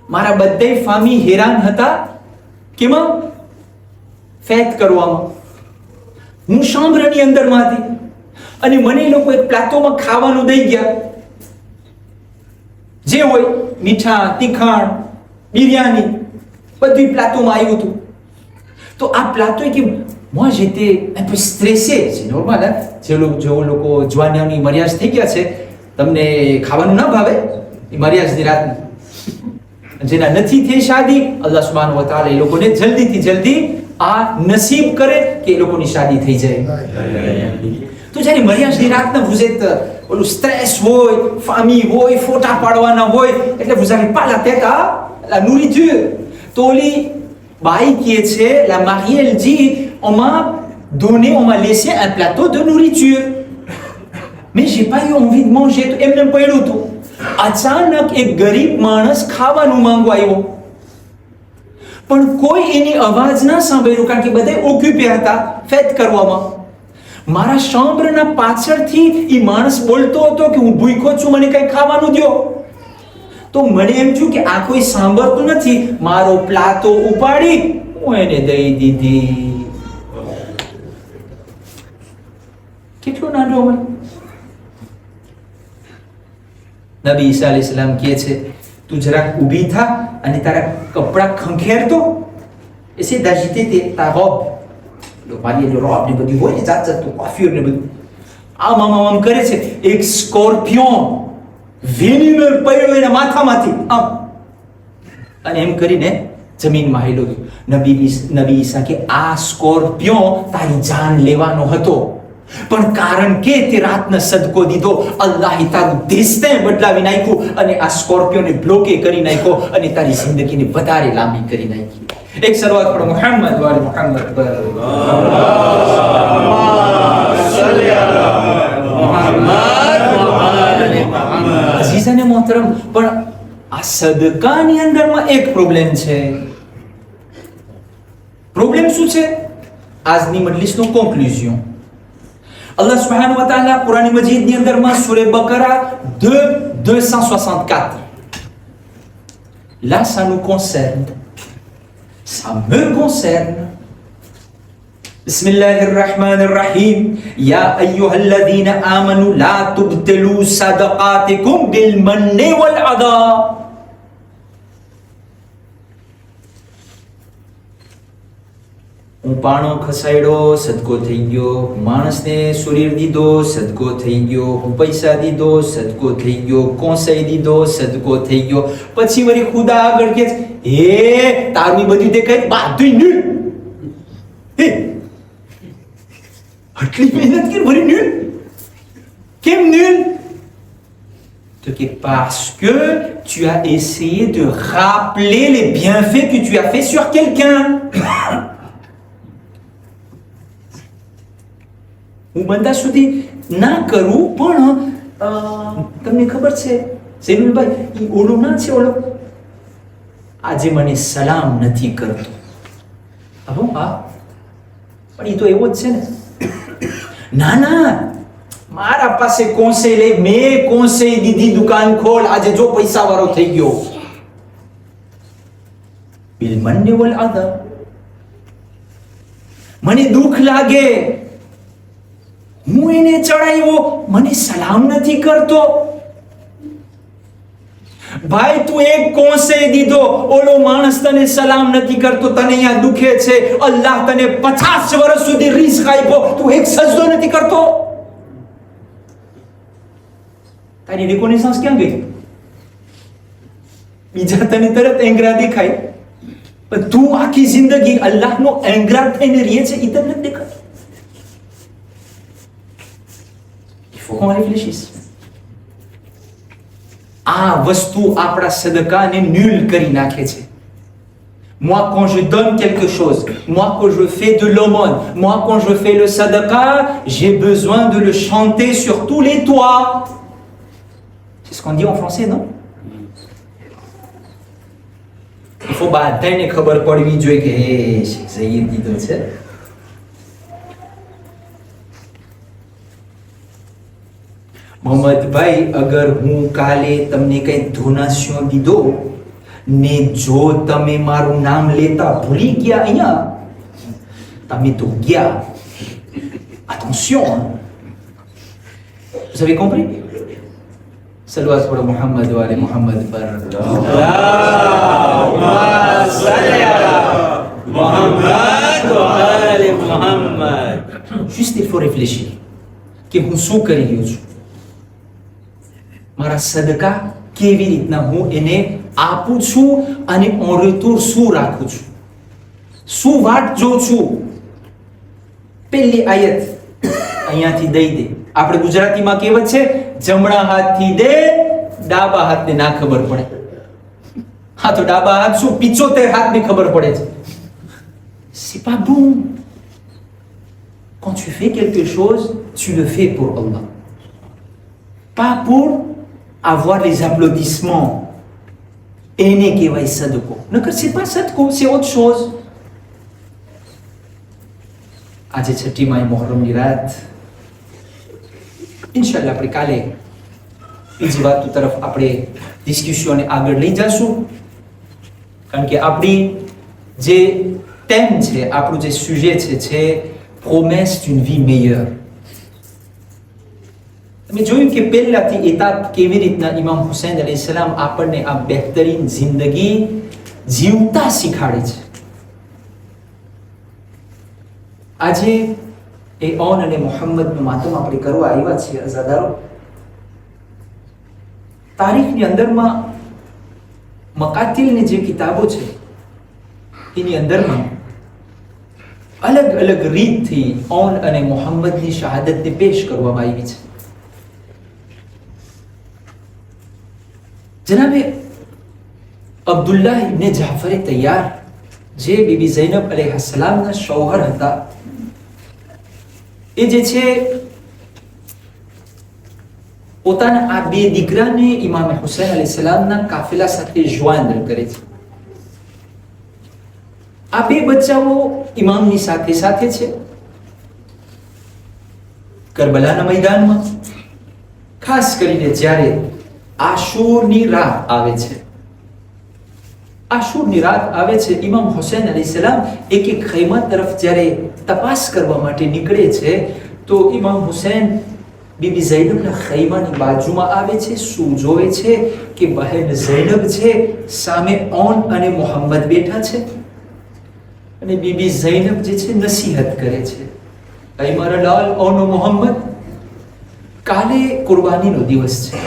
મારા બધા ફામી હેરાન હતા. કેમાં? ફેત કરવામાં. હું શામ્બ્રની અંદરમાં હતી અને મને એ લોકો એક પ્લાટોમાં ખાવાનું દઈ ગયા. જે હોય મીઠા તીખાણ બિરયાની બધું પ્લાટોમાં આવ્યું હતું. તો આ પ્લાટો કે moi j'étais un peu stressé, c'est normal hein. જે લોકો જવાનીઓની મર્યાદા થઈ ગયા છે, તમને ખાવાનું ના ભાવે એ મર્યાદાની રાત, જેના નથી થઈ શાદી, અલ્લાહ સુબ્હાનહુ વ તઆલા એ લોકોને જલ્દીથી જલ્દી આ નસીબ કરે કે એ લોકોની શાદી થઈ જાય. તો જ્યારે મર્યાદાની રાતના vous êtes ઓલું સ્ટ્રેસ હોય, ફામી હોય, ફોટા પાડવાના હોય, એટલે vous avez pas la tête à la nourriture. તો ઓલી બાઈ qui છે, la mariée, elle dit on m'a laissé un plateau de nourriture, mais j'ai pas eu envie de manger. તો એમને પડ્યું હતું. અચાનક એક ગરીબ માણસ ખાવાનું માંગવા આવ્યો, પણ કોઈ એની અવાજ ના સાંભળ્યું, કારણ કે બધા ઓક્યુપે હતા ફેત કરવામાં. મારા શામ્બ્રના પાછળથી એ માણસ બોલતો હતો કે હું ભૂખ્યો છું, મને કંઈ ખાવાનું દ્યો. તો મને એમ થયું કે આ કોઈ સાંભળતું નથી, મારો પ્લાટો ઉપાડી હું એને દઈ દીધી. કેટલું નાનો હોય. નબી ઈસા અલૈહિસ સલામ કહે છે તું જરાક ઊભી થા અને તારા કપડા ખંખેરતો, એસે d'agiter ta robe, le palier de robe ને બધી હોય ને જાત જાતનું કોફીર ને બધું, આમ કરે છે. એક સ્કોર્પિયોન વેનીનર પડ્યો એના માથામાંથી આમ, અને એમ કરીને જમીનમાં હેલો ગયો. નબી ઈસા કે આ સ્કોર્પિયોન તારી જાન લેવાનો હતો, પણ કારણ કે તે રાતનો સદકો દીધો, અલ્લાહે તારું દેસ્તે બદલાવી નાખ્યું અને આ સ્કોર્પિયોને બ્લોકે કરી નાખ્યો અને તારી જિંદગીને વધારે લાંબી કરી નાખી. એક સલવાત પઢો મુહમ્મદ વાલે મુહમ્મદ પર. અઝીઝાને મોહતરમ, પણ આ સદકાની અંદરમાં એક પ્રોબ્લેમ છે. પ્રોબ્લેમ શું છે? આજની મજલિસનો conclusion. Allah subhanahu wa ta'ala Quran Majid ni andar ma surah Baqarah 264. Là ça nous concerne, ça me concerne. Bismillahirrahmanirrahim. Ya ayyuhalladhina amanu la tubtilu sadaqatikum bil manni wal adha. હું પાણો ખસાડ્યો, સદકો થઈ ગયો. માણસને શરીર દીધો, સદકો થઈ ગયો. હું પૈસા દીધો, સદકો થઈ ગયો. કોસાઈ દીધો, સદકો થઈ ગયો. પછી વળી ખુદા આગળ કે હે તારું બધું દેખાય બધું નીલ. હે આટલી મહેનત કરી વળી નીલ કેમ નીલ? તો કે parce que tu as essayé de rappeler les bienfaits que tu as fait sur quelqu'un. હું બધા સુધી ના કરું, પણ તમને ખબર છે ઝૈનુલભાઈ, એ ઓલો ના છે, ઓલો આજે મને સલામ નથી કરતો. હા, પણ એ તો એવો જ છે ને. ના મારા પાસે કોન્સે લે, મેં કોન્સે દીધી દુકાન ખોલ, આજે જો પૈસા વાળો થઈ ગયો. બિલ મન્ને વલ અદા. મને દુઃખ લાગે, હું એને ચડાવ્યો, મને સલામ નથી કરતો. ભાઈ તું એક કોન્સે દીધો, ઓલો માણસ તને સલામ નથી કરતો, તને અહીંયા દુખે છે. અલ્લાહ તને 50 વર્ષ સુધી રિઝ્ક આપ્યો, તું એક સજદો નથી કરતો. તારી રિકોનેસન્સ ક્યાં ગઈ? બીજા તને તરત એંગરા દેખાય, પણ તું આખી જિંદગી અલ્લાહનો એંગરા થઈને રહે છે, એ તને નથી દેખાતું. faut qu'on réfléchisse. આ વસ્તુ આપણા સદકાને nul કરી નાખે છે. Moi quand je donne quelque chose, moi quand je fais de l'aumône, moi quand je fais le sadaqa, j'ai besoin de le chanter sur tous les toits. C'est ce qu'on dit en français, non? Il faut બધાને ખબર પડવી જોઈએ કે હે શેખ ઝહીર દીધો છે. મોહમ્મદભાઈ, અગર હું કાલે તમને કંઈ ધોનાસ્યો દીધો ને જો તમે મારું નામ લેતા ભૂલી ગયા અહીંયા, તમે તો ગયા. Attention, hein. Vous avez compris? सलवात पढ़ो मोहम्मद वाले मोहम्मद पर। अल्लाहुम्मा सल्ली अला मुहम्मद व आले Muhammad. Juste il faut réfléchir કે હું શું કરી રહ્યો છું, મારા સદકા કેવી રીતના હું એને આપું છું અને en retour શું રાખું છું, શું વાટ જોઉં છું. પહેલી આયત અહીંયાથી દઈ દે. આપણે ગુજરાતીમાં કહેવત છે, જમણા હાથથી દે ડાબા હાથને ના ખબર પડે. હા તો ડાબા હાથ શું 75 હાથને ખબર પડે છે. C'est pas bon. Quand tu fais quelque chose, tu le fais pour Allah. Pas pour avoir les applaudissements. એને કહેવાય સદકો. નકર c'est pas સદકો, c'est autre chose. આજે 6મી માહ મુહર્રમની રાત. ઇન્શાઅલ્લાહ આપણે કાલે બીજી વાતો તરફ આપણે ડિસ્કશનને આગળ લઈ જશું, કારણ કે આપણી જે thème છે, આપણું જે sujet છે promesse d'une vie meilleure. તમે જોયું કે પહેલાથી એતાબ કેવી રીતના ઇમામ હુસૈન અલૈહિસ્સલામ આપણને આ બહેતરીન જિંદગી જીવતા શીખાડે છે. આજે એ ઓન અને મોહમ્મદનું માતમ આપણે કરવા આવ્યા છીએ અઝાદારો. તારીખની અંદરમાં મકાતિલની જે કિતાબો છે એની અંદરમાં અલગ અલગ રીતથી ઓન અને મોહમ્મદની શહાદતને પેશ કરવામાં આવી છે. જનાબે અબ્દુલ્લાહ ઇબ્ને જાફરે તૈયાર, જે બીબી ઝૈનબ અલૈહિસ્સલામના શૌહર હતા, એ જે છે પોતાના આ બે દીકરાને ઇમામ હુસૈન અલૈહિસ્સલામના કાફિલા સાથે જોઈન કરે છે. આ બે બચ્ચાઓ ઇમામની સાથે સાથે છે. કરબલાના મેદાનમાં ખાસ કરીને જ્યારે આશુરની રાત આવે છે, આશુરની રાત આવે છે, ઇમામ હુસૈન અલૈહિસ્સલામ એક એક ખૈમા તરફ જ્યારે તપાસ કરવા માટે નીકળે છે, તો ઇમામ હુસૈન બીબી ઝૈનબના ખૈમાની બાજુમાં આવે છે. શું જોવે છે કે બહેન ઝૈનબ છે, સામે ઓન અને મોહમ્મદ બેઠા છે, અને બીબી ઝૈનબ જે છે નસીહત કરે છે, અય મારા લાલ ઓન મોહમ્મદ, કાલે કુરબાનીનો દિવસ છે,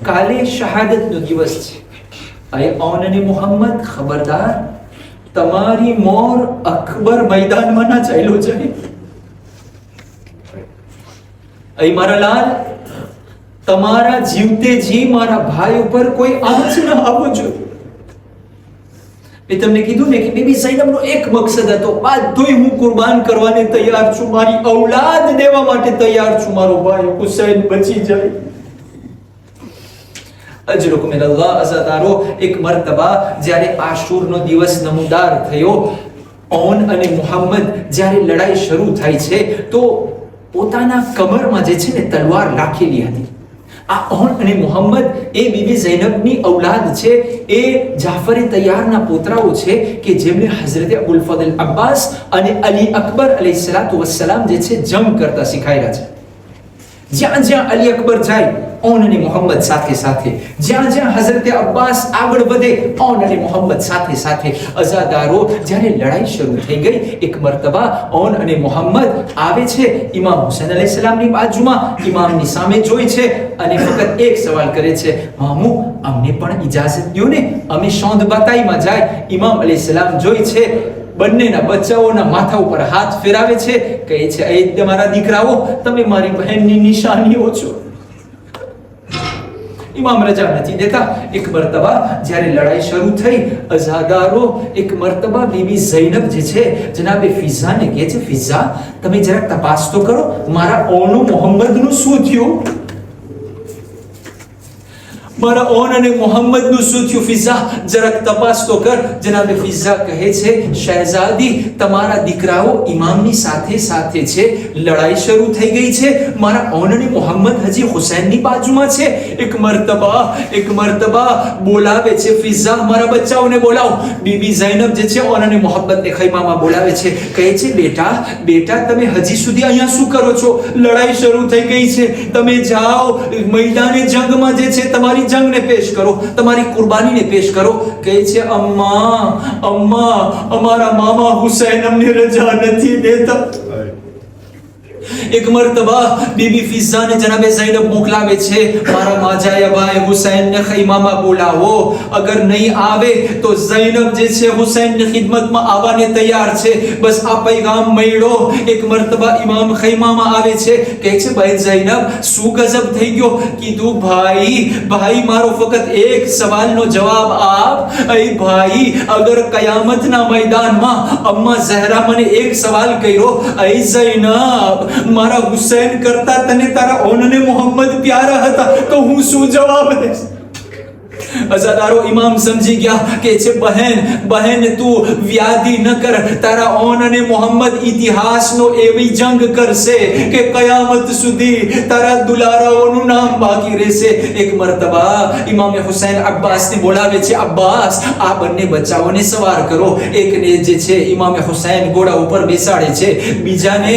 કાલે શહાદતનો દિવસ છે. અય ઓન અને મોહમ્મદ, ખબરદાર, તમારી મોર અકબર મેદાનમાં ના ચાલ્યો જાય. અય મારા લાલ, તમારા જીવતે જી મારા ભાઈ ઉપર કોઈ આંચ ન આવવો જોઈએ. મેં તમને કીધું ને કે બીબી ઝૈનબનો એક મકસદ હતો, બધુંય હું કુરબાન કરવાને તૈયાર છું, મારી ઔલાદ દેવા માટે તૈયાર છું, મારો ભાઈ હુસૈન બચી જાય. અજરકુમ ઇલલ્લાહ. અઝાદારો, એક મર્તબા જ્યારે આશુરનો દિવસ નમૂદાર થયો, ઓન અને મુહમ્મદ જ્યારે લડાઈ શરૂ થાય છે, તો પોતાના કમરમાં જે છે ને તલવાર રાખેલી હતી. આ ઓન અને મુહમ્મદ એ બીબી ઝૈનબની ઔલાદ છે, એ જાફરે તૈયારના પોતરાઓ છે કે જેમને હઝરત અબુલ ફઝલ અબ્બાસ અને અલી અકબર અલૈહિસ્સલાતુ વસ્સલામ જે છે જંગ કરતા શીખાયેલા છે. જ્યાં જ્યાં અલી અકબર જાય, ઓન અને મોહમ્મદ સાથે સાથે, જ્યાં જ્યાં હઝરત અબ્બાસ આગળ વધે, ઓન અને મોહમ્મદ સાથે સાથે. અઝાદારો, જ્યારે લડાઈ શરૂ થઈ ગઈ, એક મર્તબા ઓન અને મોહમ્મદ આવે છે ઇમામ હુસૈન અલૈહિસ્સલામની બાજુમાં, ઇમામની સામે જોઈ છે અને ફક્ત એક સવાલ કરે છે, મામુ, અમને પણ ઇજાઝત દો ને, અમે શોંધ બતાઈમાં જાય. ઇમામ અલૈહિસ્સલામ જોઈ છે, બંનેના બચ્ચાઓના માથા ઉપર હાથ ફેરાવે છે, કહે છે, એ તમારા દીકરાઓ, તમે મારી બહેનની નિશાનીઓ છો. ઇમામ રજા નથી દેતા. એક મર્તબા જ્યારે લડાઈ શરૂ થઈ, અઝાદારો, એક મર્તબા બીબી ઝૈનબ જે છે જનાબે ફિઝાને કહે છે, ફિઝા, તમે જરાક તપાસ તો કરો, મારા ઓનો મોહમ્મદનું શું થયું? મારા ઓન અને મોહમ્મદનું શું થયું ફિઝા? જરાક તપાસ તો કર. જનાબે ફિઝા કહે છે, શહેઝાદી તમારા દીકરાઓ ઇમામની સાથે સાથે છે, લડાઈ શરૂ થઈ ગઈ છે. મારા ઓન અને મોહમ્મદ હજી હુસૈનની બાજુમાં છે. એક મર્તબા બોલાવે છે ફિઝા, મારા બચ્ચાઓને બોલાવો. બીબી ઝૈનબ જે છે ઓન અને મોહમ્મદને ખૈમામાં બોલાવે છે. કહે છે, બેટા તમે હજી સુધી અહીંયા શું કરો છો? લડાઈ શરૂ થઈ ગઈ છે, તમે જાઓ મેદાને જંગમાં જે છે તમારી જંગને પેશ કરો, તમારી કુરબાનીને પેશ કરો. કહે છે, અમ્મા અમારા મામા હુસૈન અમને રજા નથી દેતા. એક મર્તબા બીબી ફિઝાને જનાબે ઝૈનબ મોકલાવે છે, મારા માજાયા ભાઈ હુસૈનને ખૈમામાં બોલાવો. અગર નહીં આવે તો ઝૈનબ જે છે હુસૈનની ખિદમતમાં આવવાને તૈયાર છે. બસ આ પૈગામ મળ્યો. એક મર્તબા ઇમામ ખૈમામાં આવે છે. કહે છે, ભાઈ ઝૈનબ શું ગજબ થઈ ગયો? કીધું, ભાઈ મારો ફક્ત એક સવાલનો જવાબ આપ. અય ભાઈ, અગર કયામતના મેદાનમાં અમ્મા ઝહરા મને એક સવાલ કર્યો, અય ઝૈનબ મારા હુસૈન કરતા તને તારા ઓન અને મોહમ્મદ પ્યારા હતા, તો હું શું જવાબ દઈશ? અઝાદારો ઇમામ સમજી ગયા કે છે, બહેન તું વ્યાધિ ન કર. તારા ઓન અને મોહમ્મદ ઇતિહાસનો એવી જંગ કરશે કે કયામત સુધી તારા દુલારાઓનું નામ બાકી રહેશે. એક મર્તબા ઇમામ હુસૈન અબ્બાસને બોલાવે છે, અબ્બાસ આ બંને બચ્ચાઓને સવાર કરો. એકને જે છે ઇમામ હુસૈન ઘોડા ઉપર બેસાડે છે, બીજાને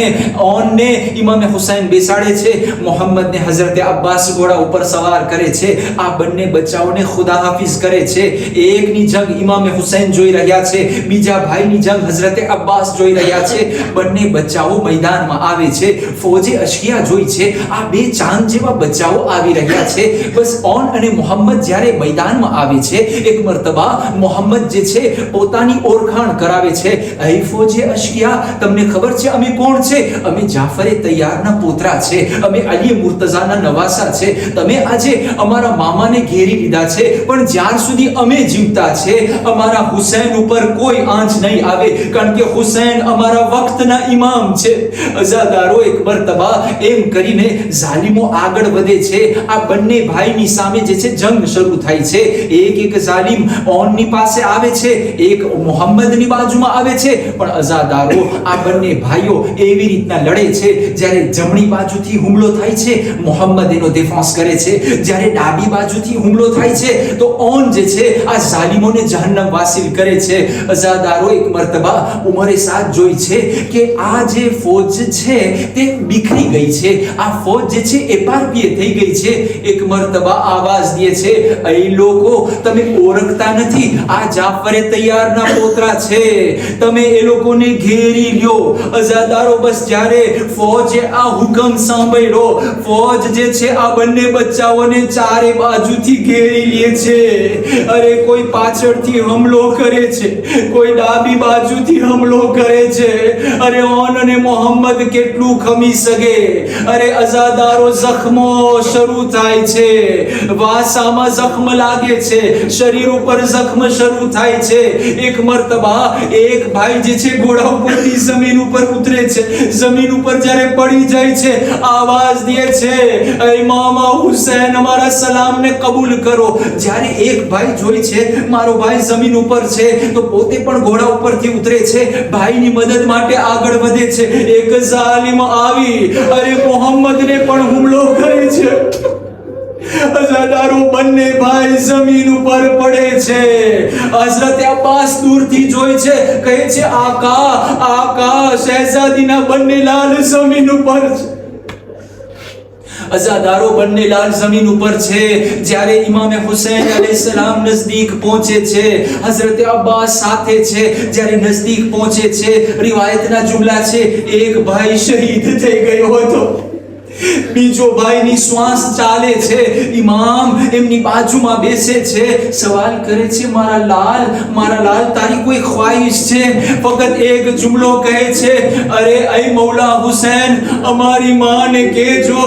ઓનને ઇમામ હુસૈન બેસાડે છે, મોહમ્મદને હઝરત અબ્બાસ ઘોડા ઉપર સવાર કરે છે. આ બંને બચ્ચાઓને ખુદા હાફિઝ કરે છે. એકની જંગ ઇમામ હુસૈન જોઈ રહ્યા છે, બીજા ભાઈની જંગ હઝરત અબ્બાસ જોઈ રહ્યા છે. બંને બચ્ચાઓ મેદાનમાં આવે છે. ફોજે અશકિયા જોઈ છે, આ બે ચાંદ જેવા બચ્ચાઓ આવી રહ્યા છે. બસ ઓન અને મોહમ્મદ જ્યારે મેદાનમાં આવે છે, એક મર્તબા મોહમ્મદ જે છે પોતાની ઓળખાણ કરાવે છે. અહીં ફોજે અશકિયા, તમને ખબર છે અમે કોણ છે? અમે જાફરે તૈયારના પોતરા છે, અમે અલી મુર્તઝાના નવાસા છે. તમે આજે અમારા મામાને ઘેરી લીધા છે, પણ જ્યાર સુધી અમે જીવતા છે અમારા હુસૈન ઉપર કોઈ આંચ નહીં આવે, કારણ કે હુસૈન અમારા વખતના ઇમામ છે. અઝાદારો એક મર્તબા એમ કરીને ઝાલિમો આગળ વધે છે. આ બંને ભાઈની સામે જે છે જંગ શરૂ થાય છે. એક ઝાલિમ ઓનની પાસે આવે છે, એક મોહમ્મદની બાજુમાં આવે છે. પણ અઝાદારો આ બંને ભાઈઓ એવી રીતના લડે છે, જ્યારે જમણી બાજુથી હુમલો થાય છે મોહમ્મદ એનો દેફાંસ કરે છે, જ્યારે ડાબી બાજુથી હુમલો થાય છે તો ઓન જે છે આ ઝાલિમોને જહન્નમ વાસિલ કરે છે. અઝાદારો એક મર્તબા ઉમરે સાથ જોઈ છે કે આ જે ફોજ છે તે બીખરી ગઈ છે, આ ફોજ જે છે એપારપીએ થઈ ગઈ છે. એક મર્તબા આવાજ દે છે, એ લોકો તમે ઓળખતા નથી, આ જાફરે તૈયારના પોતરા છે, તમે એ લોકોને ઘેરી લ્યો. અઝાદારો બસ જ્યારે ફોજે આ હુકમ સાંભળ્યો, ફોજ જે છે આ બંને બચ્ચાઓને ચારે બાજુથી ઘેરી લે છે. અરે કોઈ પાછળથી હુમલો કરે છે, કોઈ ડાબી બાજુથી હુમલો કરે છે. અરે ઓન અને મોહમ્મદ કેટલું ખમી શકે? અરે અઝાદારો જખ્મો શરૂ થાય છે, વાસામાં જખ્મ લાગે છે, શરીર ઉપર જખ્મ શરૂ થાય છે. એક મર્તબા એક ભાઈ જે છે ઘોડા ઉપરથી જમીન ઉપર ઉતરે છે, જમીન ઉપર જ્યારે પડી જાય છે આવાજ દે છે, એ મામા હુસૈન અમારા સલામને કબૂલ કરો. જ્યારે એક ભાઈ જોઈ છે મારો ભાઈ જમીન ઉપર છે તો પોતે પણ ઘોડા ઉપરથી ઉતરે છે, ભાઈની મદદ માટે આગળ વધે છે. એક ઝાલિમ આવી અરે મોહમ્મદને પણ હુમલો કરે છે. અઝાદારો બંને ભાઈ જમીન ઉપર પડે છે. હઝરત અબ્બાસ દૂરથી જોઈ છે, કહે છે, આકા શહેઝાદીના બંને લાલ જમીન ઉપર છે. અઝાદારો બંને લાલ જમીન ઉપર છે. જ્યારે ઇમામ હુસૈન અલૈહિસ્સલામ નજદીક પહોંચે છે, હઝરત અબ્બાસ સાથે છે. જ્યારે નજદીક પહોંચે છે, રિવાયતના જુમલા છે, એક ભાઈ શહીદ થઈ ગયો હતો, બીજો ભાઈની શ્વાસ ચાલે છે. ઇમામ એમની બાજુમાં બેસે છે, સવાલ કરે છે, મારા લાલ તારી કોઈ ખ્વાહિશ છે? ફક્ત એક જુમલો કહે છે, અરે એ મૌલા હુસૈન અમારી માને કહેજો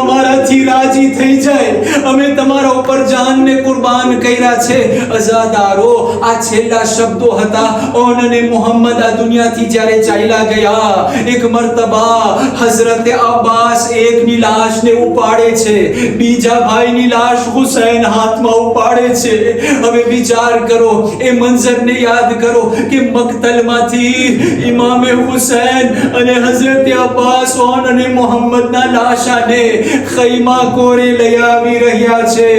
અમારાથી રાજી થઈ જાય, અમે તમારા ઉપર જાનને કુરબાન કર્યા છે. અઝાદારો આ છેલ્લા શબ્દો હતા. ઓન અને મોહમ્મદ આ દુનિયાથી જ્યારે ચાલ્યા ગયા, એક મર્તબા હઝરત હઝરત અબ્બાસ એકની લાશને ઉપાડે છે, બીજા ભાઈની લાશ હુસૈન હાથમાં ઉપાડે છે. હવે વિચાર કરો, એ મંઝરને યાદ કરો કે મક્તલમાંથી ઇમામે હુસૈન અને હઝરત અબ્બાસ અને મોહમ્મદના લાશાને ખૈમા કોરે લઈ આવી રહ્યા છે.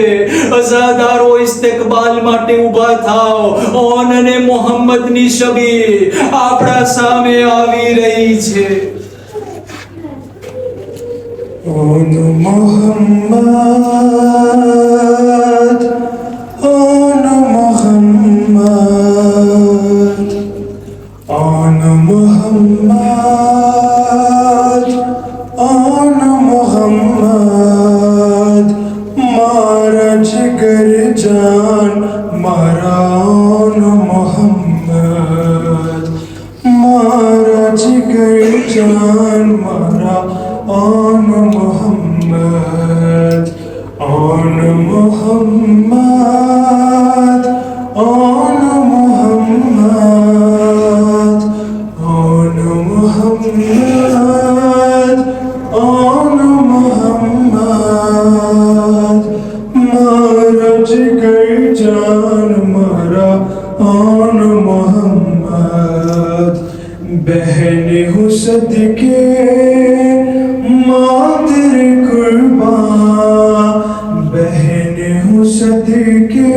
અઝાદારો ઇસ્તકબાલ માટે ઊભા થાઓ. ઓન અને મોહમ્મદની છબી આપણા સામે આવી રહી છે. On Muhammad, on Muhammad, on Muhammad, on Muhammad, mara jigar jaan mara on Muhammad, mara jigar jaan mara on Muhammad, on Muhammad, on Muhammad, on Muhammad, on Muhammad, mara jigar jaan mara on Muhammad. बहने हो सदके माँ तेरे कुर्बान, बहने हो सदके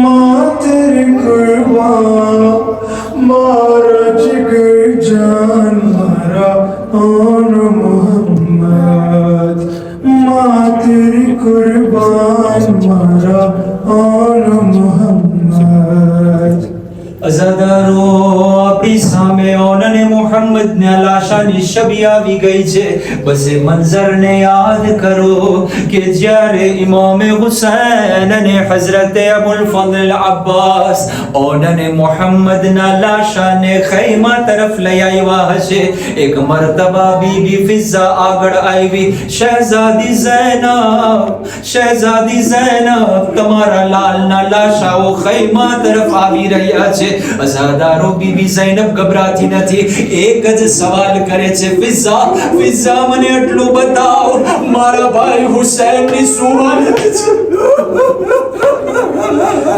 माँ तेरे कुर्बान, मारा जिगर जान मारा on Muhammad, माँ तेरी कुर्बान मारा on Muhammad. અઝાદારો આપણી સામે ઓન અને મોહમ્મદના લાશાની છબી આવી ગઈ છે. બસ એ મંઝરને યાદ કરો કે જ્યારે ઇમામે હુસૈન અને હઝરત અબુલ ફઝલ અબ્બાસ ઓન અને મોહમ્મદના લાશાને ખૈમા તરફ લઈ આવ્યા હશે. એક મર્તબા બીબી ફિઝા આગળ આવી. શહેઝાદી ઝૈનબ, તમારા લાલના લાશાઓ ખૈમા તરફ આવી રહ્યા છે. અઝાદારો બીબી ઝૈનબ ગભરાતી નથી. એક જ સવાલ કરે છે, ફિઝા મને એટલું બતાવો, મારા ભાઈ હુસૈનની શું હાલત છે?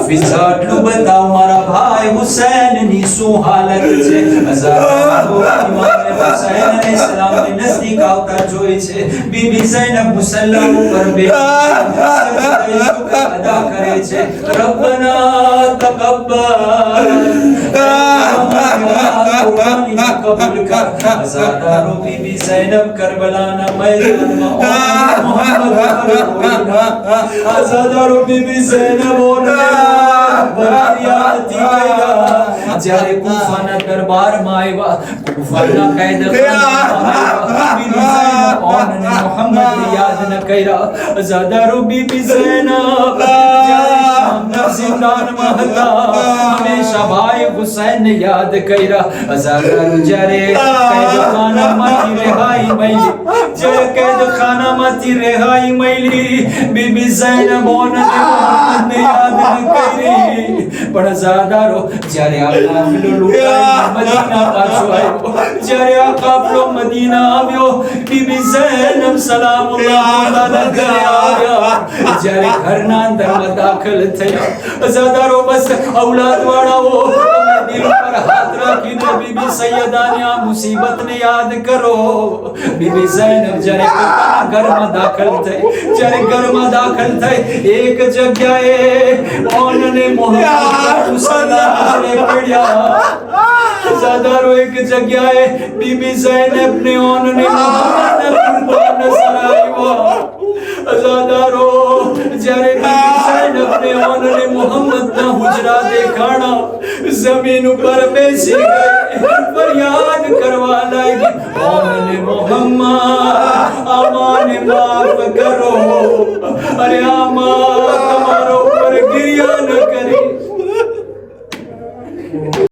ફિઝા એટલું બતાવો, મારા ભાઈ હુસૈનની શું હાલત છે? અઝાદારો ઇમામે હુસૈન અલૈહિસ્સલામની નજદીક આવતા જોઈ છે. બીબી ઝૈનબ મુસલ્લા ઉપર બેઠી અદા કરે છે. રબ્બના તકબ્બલ, કબૂલ કર. હઝારો બીબી ઝૈનબ કરબલાના મેદાનમાં મોહમ્મદ પર રોઈના. હઝારો બીબી ઝૈનબ જ્યારે કૂફાના દરબારમાં આવ્યા, કૂફાના કાયદાખાનામાં બીબી ઝૈનબ અને મોહમ્મદને યાદ ન કર્યા. હઝારો બીબી ઝૈનબ જ્યારે શામના જિંદાનમાં હતા, હંમેશા ભાઈ હુસૈનને યાદ કર્યા. હઝારો જ્યારે કાયદાખાનામાંથી રેહાઈ મળી, જ્યારે કાયદાખાનામાંથી રેહાઈ મળી, બીબી ઝૈનબ અને મોહમ્મદને યાદ ન કરી. પણ હઝારો જ્યારે આ કાફલો લૂંટાઈને મદીના પાછો આવ્યો, જ્યારે આ કાફલો મદીના આવ્યો, બીબી ઝૈનબ સલામુલ્લાહ અલૈહા ઘરે આવ્યા. જ્યારે ઘરના અંદરમાં દાખલ થયા, હઝારો બસ ઔલાદ વાળાઓ દિલ પર હાથ રાખીને બીબી સૈયદાની આ મુસીબતને યાદ કરો. બીબી ઝૈનબ જ્યારે પોતાના ઘરમાં દાખલ થઈ, જ્યારે ઘરમાં દાખલ થઈ, એક જગ્યાએ ઓન અને મોહમ્મદ મુસલ્લાને પડ્યા. હઝારો એક જગ્યાએ બીબી ઝૈનબ ને ઓન અને મોહમ્મદ કુરબાન નજર આવ્યા. હઝારો જ્યારે બીબી ઝૈનબ ને ઓન અને મોહમ્મદના હુજરા દેખાણા, જમીન ઉપર બેસી ગઈ, ફરિયાદ કરવા લાગી. ઓન અને મોહમ્મદ